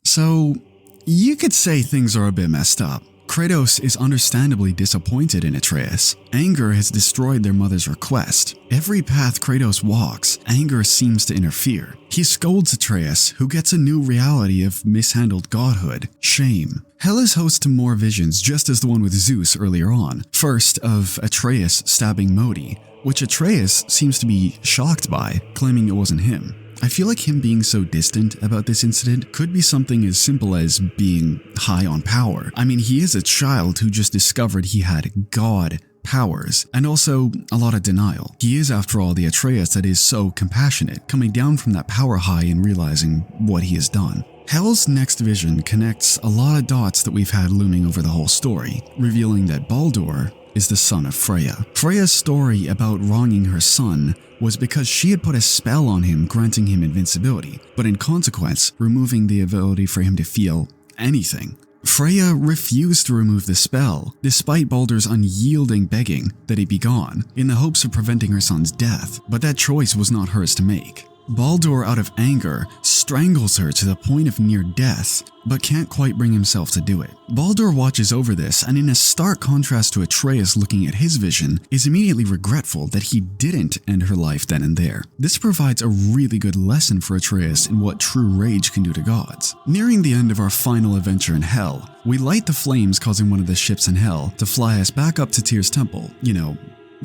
So, you could say things are a bit messed up. Kratos is understandably disappointed in Atreus. Anger has destroyed their mother's request. Every path Kratos walks, anger seems to interfere. He scolds Atreus, who gets a new reality of mishandled godhood, shame. Hell is host to more visions, just as the one with Zeus earlier on. First, of Atreus stabbing Modi, which Atreus seems to be shocked by, claiming it wasn't him. I feel like him being so distant about this incident could be something as simple as being high on power. I mean, he is a child who just discovered he had god powers, and also a lot of denial. He is, after all, the Atreus that is so compassionate, coming down from that power high and realizing what he has done. Hell's next vision connects a lot of dots that we've had looming over the whole story, revealing that Baldur is the son of Freya. Freya's story about wronging her son was because she had put a spell on him granting him invincibility, but in consequence, removing the ability for him to feel anything. Freya refused to remove the spell, despite Baldur's unyielding begging that he be gone, in the hopes of preventing her son's death, but that choice was not hers to make. Baldur, out of anger, strangles her to the point of near death, but can't quite bring himself to do it. Baldur watches over this, and in a stark contrast to Atreus looking at his vision, is immediately regretful that he didn't end her life then and there. This provides a really good lesson for Atreus in what true rage can do to gods. Nearing the end of our final adventure in Hell, we light the flames causing one of the ships in Hell to fly us back up to Tyr's temple,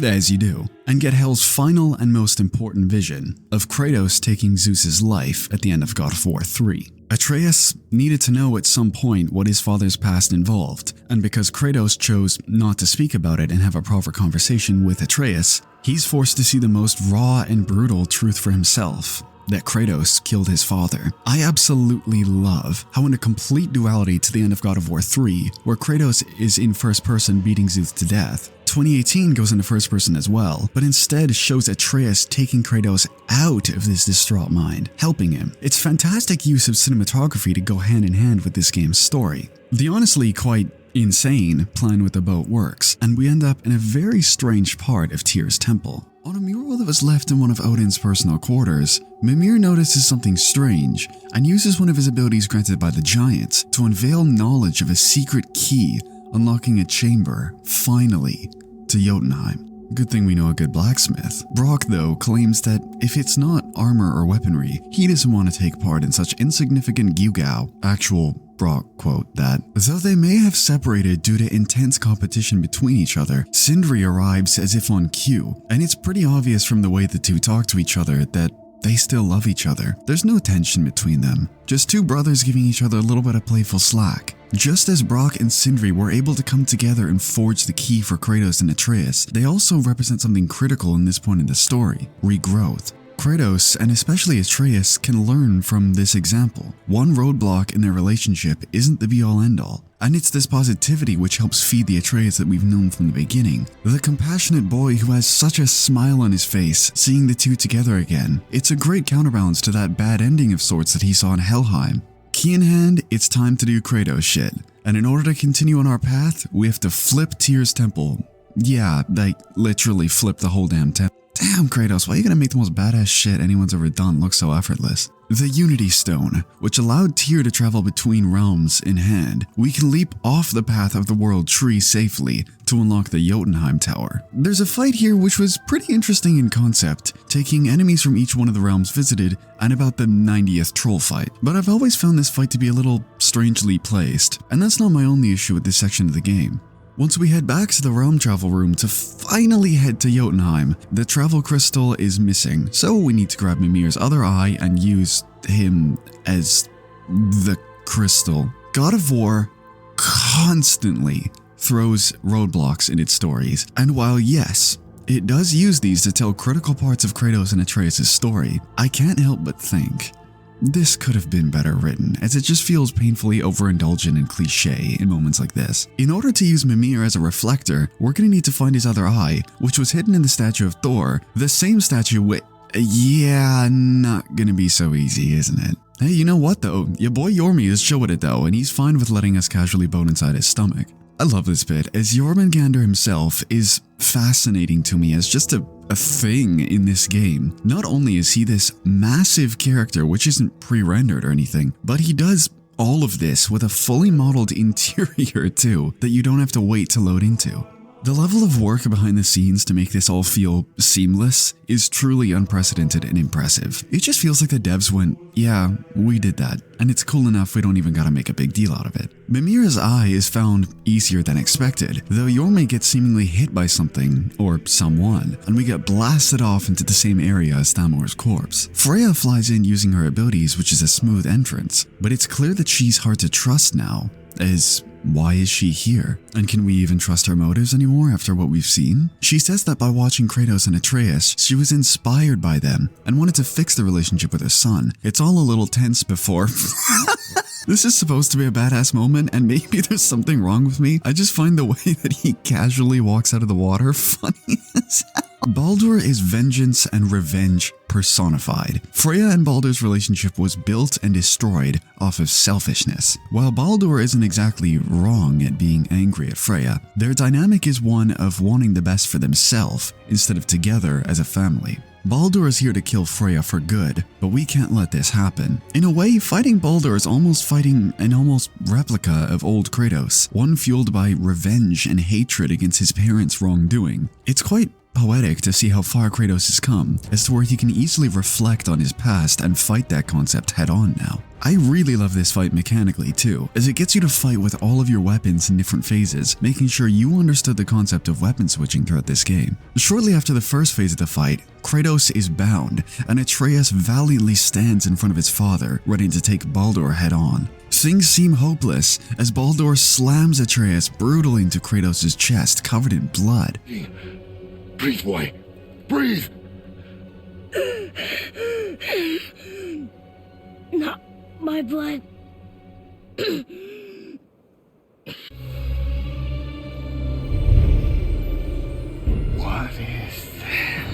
as you do, and get Hell's final and most important vision of Kratos taking Zeus's life at the end of God of War 3. Atreus needed to know at some point what his father's past involved, and because Kratos chose not to speak about it and have a proper conversation with Atreus, he's forced to see the most raw and brutal truth for himself, that Kratos killed his father. I absolutely love how in a complete duality to the end of God of War 3, where Kratos is in first person beating Zeus to death, 2018 goes into first person as well, but instead shows Atreus taking Kratos out of this distraught mind, helping him. It's fantastic use of cinematography to go hand in hand with this game's story. The honestly quite insane plan with the boat works, and we end up in a very strange part of Tyr's temple. On a mural that was left in one of Odin's personal quarters, Mimir notices something strange and uses one of his abilities granted by the giants to unveil knowledge of a secret key unlocking a chamber, finally, to Jotunheim. Good thing we know a good blacksmith. Brock, though, claims that if it's not armor or weaponry, he doesn't want to take part in such insignificant gewgaw. Actual Brock quote that. Though they may have separated due to intense competition between each other, Sindri arrives as if on cue, and it's pretty obvious from the way the two talk to each other that they still love each other. There's no tension between them, just two brothers giving each other a little bit of playful slack. Just as Brock and Sindri were able to come together and forge the key for Kratos and Atreus, they also represent something critical in this point in the story: regrowth. Kratos, and especially Atreus, can learn from this example. One roadblock in their relationship isn't the be-all end-all, and it's this positivity which helps feed the Atreus that we've known from the beginning. The compassionate boy who has such a smile on his face, seeing the two together again. It's a great counterbalance to that bad ending of sorts that he saw in Helheim. Key in hand, it's time to do Kratos shit. And in order to continue on our path, we have to flip Tyr's temple. Yeah, like literally flip the whole damn temple. Damn, Kratos, why are you gonna make the most badass shit anyone's ever done look so effortless? The Unity Stone, which allowed Tyr to travel between realms in hand. We can leap off the path of the world tree safely to unlock the Jotenheim Tower. There's a fight here which was pretty interesting in concept, taking enemies from each one of the realms visited and about the 90th troll fight. But I've always found this fight to be a little strangely placed, and that's not my only issue with this section of the game. Once we head back to the realm travel room to finally head to Jotunheim, the travel crystal is missing, so we need to grab Mimir's other eye and use him as the crystal. God of War constantly throws roadblocks in its stories, and while yes, it does use these to tell critical parts of Kratos and Atreus' story, I can't help but think, this could have been better written, as it just feels painfully overindulgent and cliche in moments like this. In order to use Mimir as a reflector, we're gonna need to find his other eye, which was hidden in the statue of Thor, the same statue with... yeah, not gonna be so easy, isn't it? Hey, you know what though? Your boy Yormi is chill with it though, and he's fine with letting us casually bone inside his stomach. I love this bit, as Jormungandr himself is fascinating to me as just a thing in this game. Not only is he this massive character, which isn't pre-rendered or anything, but he does all of this with a fully modeled interior too, that you don't have to wait to load into. The level of work behind the scenes to make this all feel seamless is truly unprecedented and impressive. It just feels like the devs went, yeah, we did that, and it's cool enough we don't even gotta make a big deal out of it. Mimir's eye is found easier than expected, though Yorme gets seemingly hit by something, or someone, and we get blasted off into the same area as Thamor's corpse. Freya flies in using her abilities, which is a smooth entrance, but it's clear that she's hard to trust now, as why is she here? And can we even trust her motives anymore after what we've seen? She says that by watching Kratos and Atreus, she was inspired by them and wanted to fix the relationship with her son. It's all a little tense before... This is supposed to be a badass moment, and maybe there's something wrong with me. I just find the way that he casually walks out of the water funny as hell. Baldur is vengeance and revenge personified. Freya and Baldur's relationship was built and destroyed off of selfishness. While Baldur isn't exactly wrong at being angry at Freya, their dynamic is one of wanting the best for themselves instead of together as a family. Baldur is here to kill Freya for good, but we can't let this happen. In a way, fighting Baldur is almost fighting an almost replica of old Kratos, one fueled by revenge and hatred against his parents' wrongdoing. It's quite poetic to see how far Kratos has come, as to where he can easily reflect on his past and fight that concept head on now. I really love this fight mechanically too, as it gets you to fight with all of your weapons in different phases, making sure you understood the concept of weapon switching throughout this game. Shortly after the first phase of the fight, Kratos is bound, and Atreus valiantly stands in front of his father, ready to take Baldur head on. Things seem hopeless, as Baldur slams Atreus brutally into Kratos' chest, covered in blood. Breathe, boy. Breathe! Not my blood. What is that?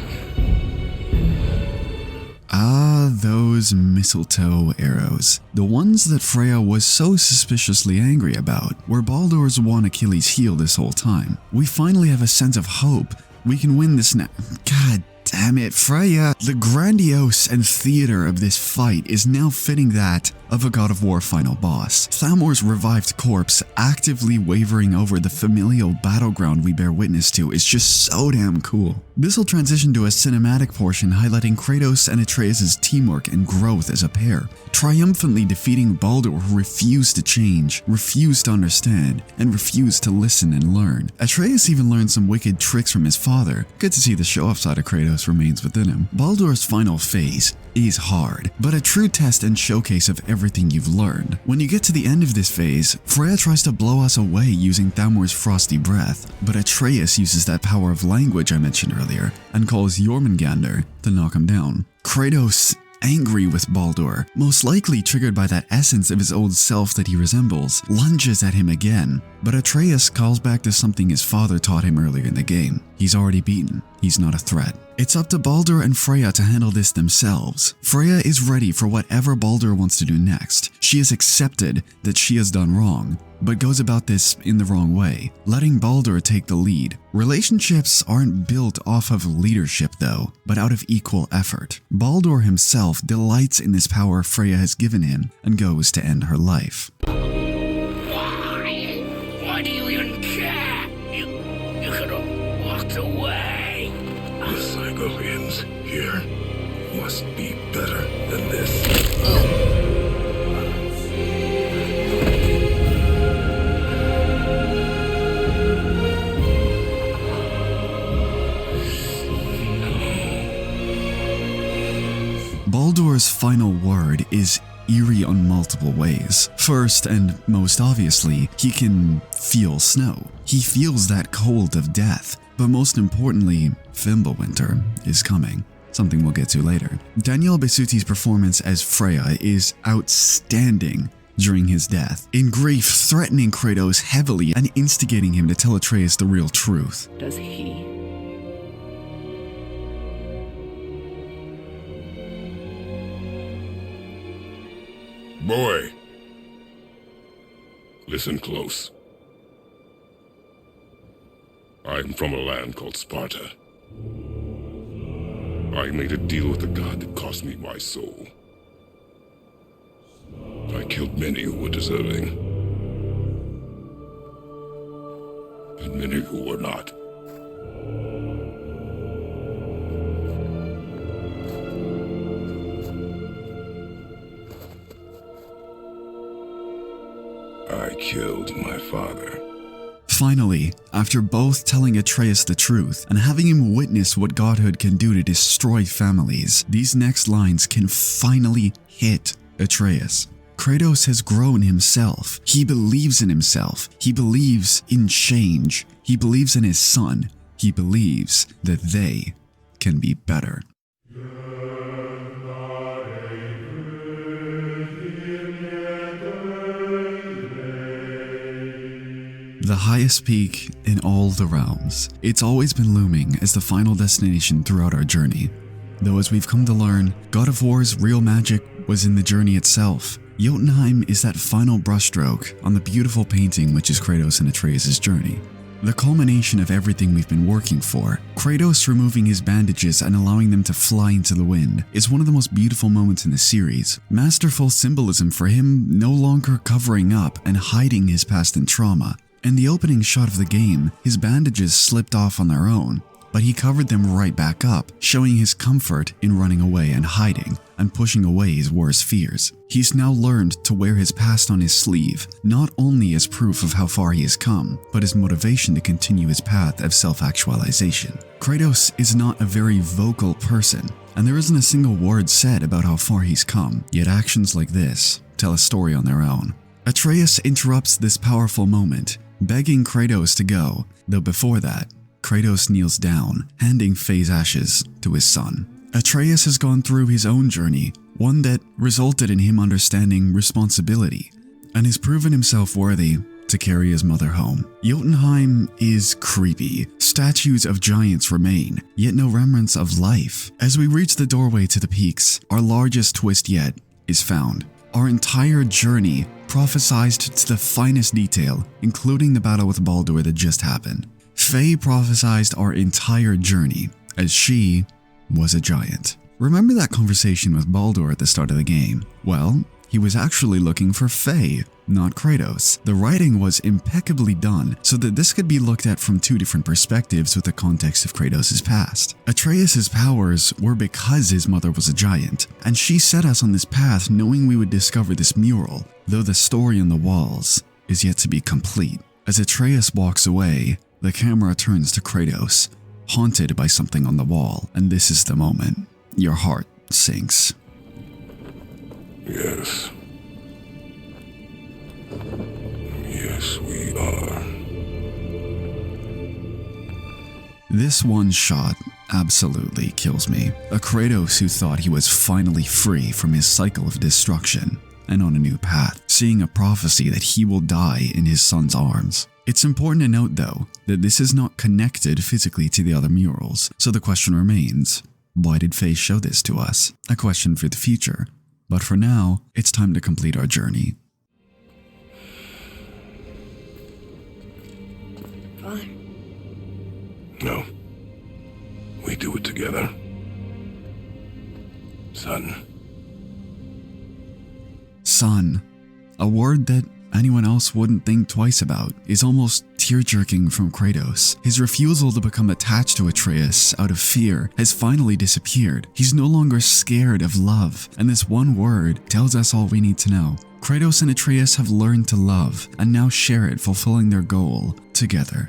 Ah, those mistletoe arrows. The ones that Freya was so suspiciously angry about, were Baldur's one Achilles heel this whole time. We finally have a sense of hope. We can win this now. God damn it, Freya! The grandiose and theater of this fight is now fitting that of a God of War final boss. Thamor's revived corpse actively wavering over the familial battleground we bear witness to is just so damn cool. This will transition to a cinematic portion highlighting Kratos and Atreus' teamwork and growth as a pair, triumphantly defeating Baldur who refused to change, refused to understand, and refused to listen and learn. Atreus even learned some wicked tricks from his father. Good to see the show-off side of Kratos remains within him. Baldur's final phase is hard, but a true test and showcase of everything you've learned. When you get to the end of this phase, Freya tries to blow us away using Thamor's frosty breath, but Atreus uses that power of language I mentioned earlier and calls Jormungandr to knock him down. Kratos angry with Baldur, most likely triggered by that essence of his old self that he resembles, lunges at him again. But Atreus calls back to something his father taught him earlier in the game. He's already beaten. He's not a threat. It's up to Baldur and Freya to handle this themselves. Freya is ready for whatever Baldur wants to do next. She has accepted that she has done wrong, but goes about this in the wrong way, letting Baldur take the lead. Relationships aren't built off of leadership though, but out of equal effort. Baldur himself delights in this power Freya has given him and goes to end her life. Why do you even care? You could have walked away. The Sigolians here must be better than this. Baldur's final word is eerie on multiple ways. First, and most obviously, he can feel snow. He feels that cold of death. But most importantly, Fimbulwinter is coming. Something we'll get to later. Daniel Besuti's performance as Freya is outstanding during his death, in grief threatening Kratos heavily and instigating him to tell Atreus the real truth. Does he? Boy, listen close. I'm from a land called Sparta. I made a deal with the god that cost me my soul. I killed many who were deserving, and many who were not. I killed my father. Finally, after both telling Atreus the truth and having him witness what godhood can do to destroy families, these next lines can finally hit Atreus. Kratos has grown himself. He believes in himself. He believes in change. He believes in his son. He believes that they can be better. The highest peak in all the realms. It's always been looming as the final destination throughout our journey. Though as we've come to learn, God of War's real magic was in the journey itself. Jotunheim is that final brushstroke on the beautiful painting which is Kratos and Atreus' journey. The culmination of everything we've been working for, Kratos removing his bandages and allowing them to fly into the wind, is one of the most beautiful moments in the series. Masterful symbolism for him no longer covering up and hiding his past and trauma. In the opening shot of the game, his bandages slipped off on their own, but he covered them right back up, showing his comfort in running away and hiding, and pushing away his worst fears. He's now learned to wear his past on his sleeve, not only as proof of how far he has come, but as motivation to continue his path of self-actualization. Kratos is not a very vocal person, and there isn't a single word said about how far he's come, yet actions like this tell a story on their own. Atreus interrupts this powerful moment, begging Kratos to go, though before that, Kratos kneels down, handing Faye's ashes to his son. Atreus has gone through his own journey, one that resulted in him understanding responsibility, and has proven himself worthy to carry his mother home. Jotunheim is creepy. Statues of giants remain, yet no remnants of life. As we reach the doorway to the peaks, our largest twist yet is found. Our entire journey prophesized to the finest detail, including the battle with Baldur that just happened. Faye prophesized our entire journey, as she was a giant. Remember that conversation with Baldur at the start of the game? Well, he was actually looking for Faye, not Kratos. The writing was impeccably done so that this could be looked at from two different perspectives with the context of Kratos' past. Atreus' powers were because his mother was a giant, and she set us on this path knowing we would discover this mural, though the story on the walls is yet to be complete. As Atreus walks away, the camera turns to Kratos, haunted by something on the wall, and this is the moment your heart sinks. Yes. Yes, we are. This one shot absolutely kills me. A Kratos who thought he was finally free from his cycle of destruction and on a new path, seeing a prophecy that he will die in his son's arms. It's important to note, though, that this is not connected physically to the other murals, so the question remains, why did Faye show this to us? A question for the future. But for now, it's time to complete our journey. Father. No. We do it together. Son. Son. A word that anyone else wouldn't think twice about, is almost tear-jerking from Kratos. His refusal to become attached to Atreus out of fear has finally disappeared. He's no longer scared of love, and this one word tells us all we need to know. Kratos and Atreus have learned to love, and now share it, fulfilling their goal together.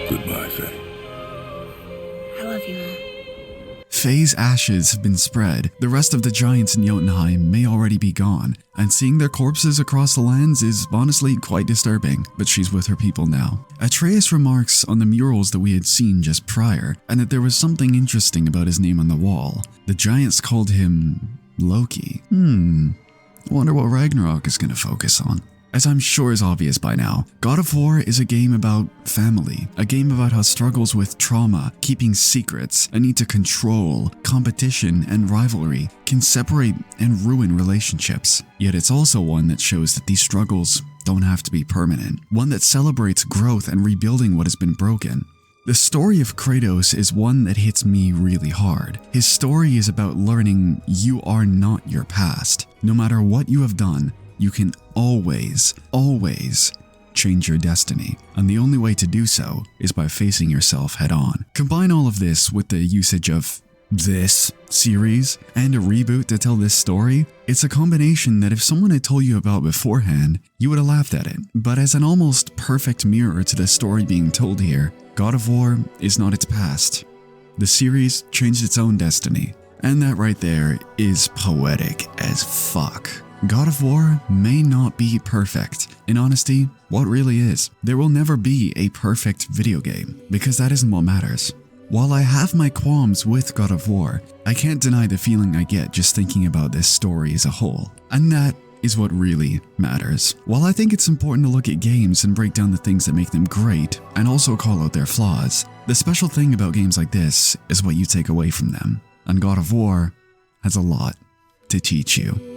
Goodbye, Faye. I love you, Mom. Faye's ashes have been spread. The rest of the giants in Jotunheim may already be gone, and seeing their corpses across the lands is honestly quite disturbing, but she's with her people now. Atreus remarks on the murals that we had seen just prior, and that there was something interesting about his name on the wall. The giants called him Loki. Wonder what Ragnarok is going to focus on. As I'm sure is obvious by now, God of War is a game about family, a game about how struggles with trauma, keeping secrets, a need to control, competition, and rivalry can separate and ruin relationships. Yet it's also one that shows that these struggles don't have to be permanent, one that celebrates growth and rebuilding what has been broken. The story of Kratos is one that hits me really hard. His story is about learning you are not your past. No matter what you have done, you can always change your destiny, and the only way to do so is by facing yourself head on. Combine all of this with the usage of this series and a reboot to tell this story, it's a combination that if someone had told you about beforehand, you would have laughed at it. But as an almost perfect mirror to the story being told here, God of War is not its past. The series changed its own destiny, and that right there is poetic as fuck. God of War may not be perfect. In honesty, what really is? There will never be a perfect video game, because that isn't what matters. While I have my qualms with God of War, I can't deny the feeling I get just thinking about this story as a whole. And that is what really matters. While I think it's important to look at games and break down the things that make them great, and also call out their flaws, the special thing about games like this is what you take away from them. And God of War has a lot to teach you.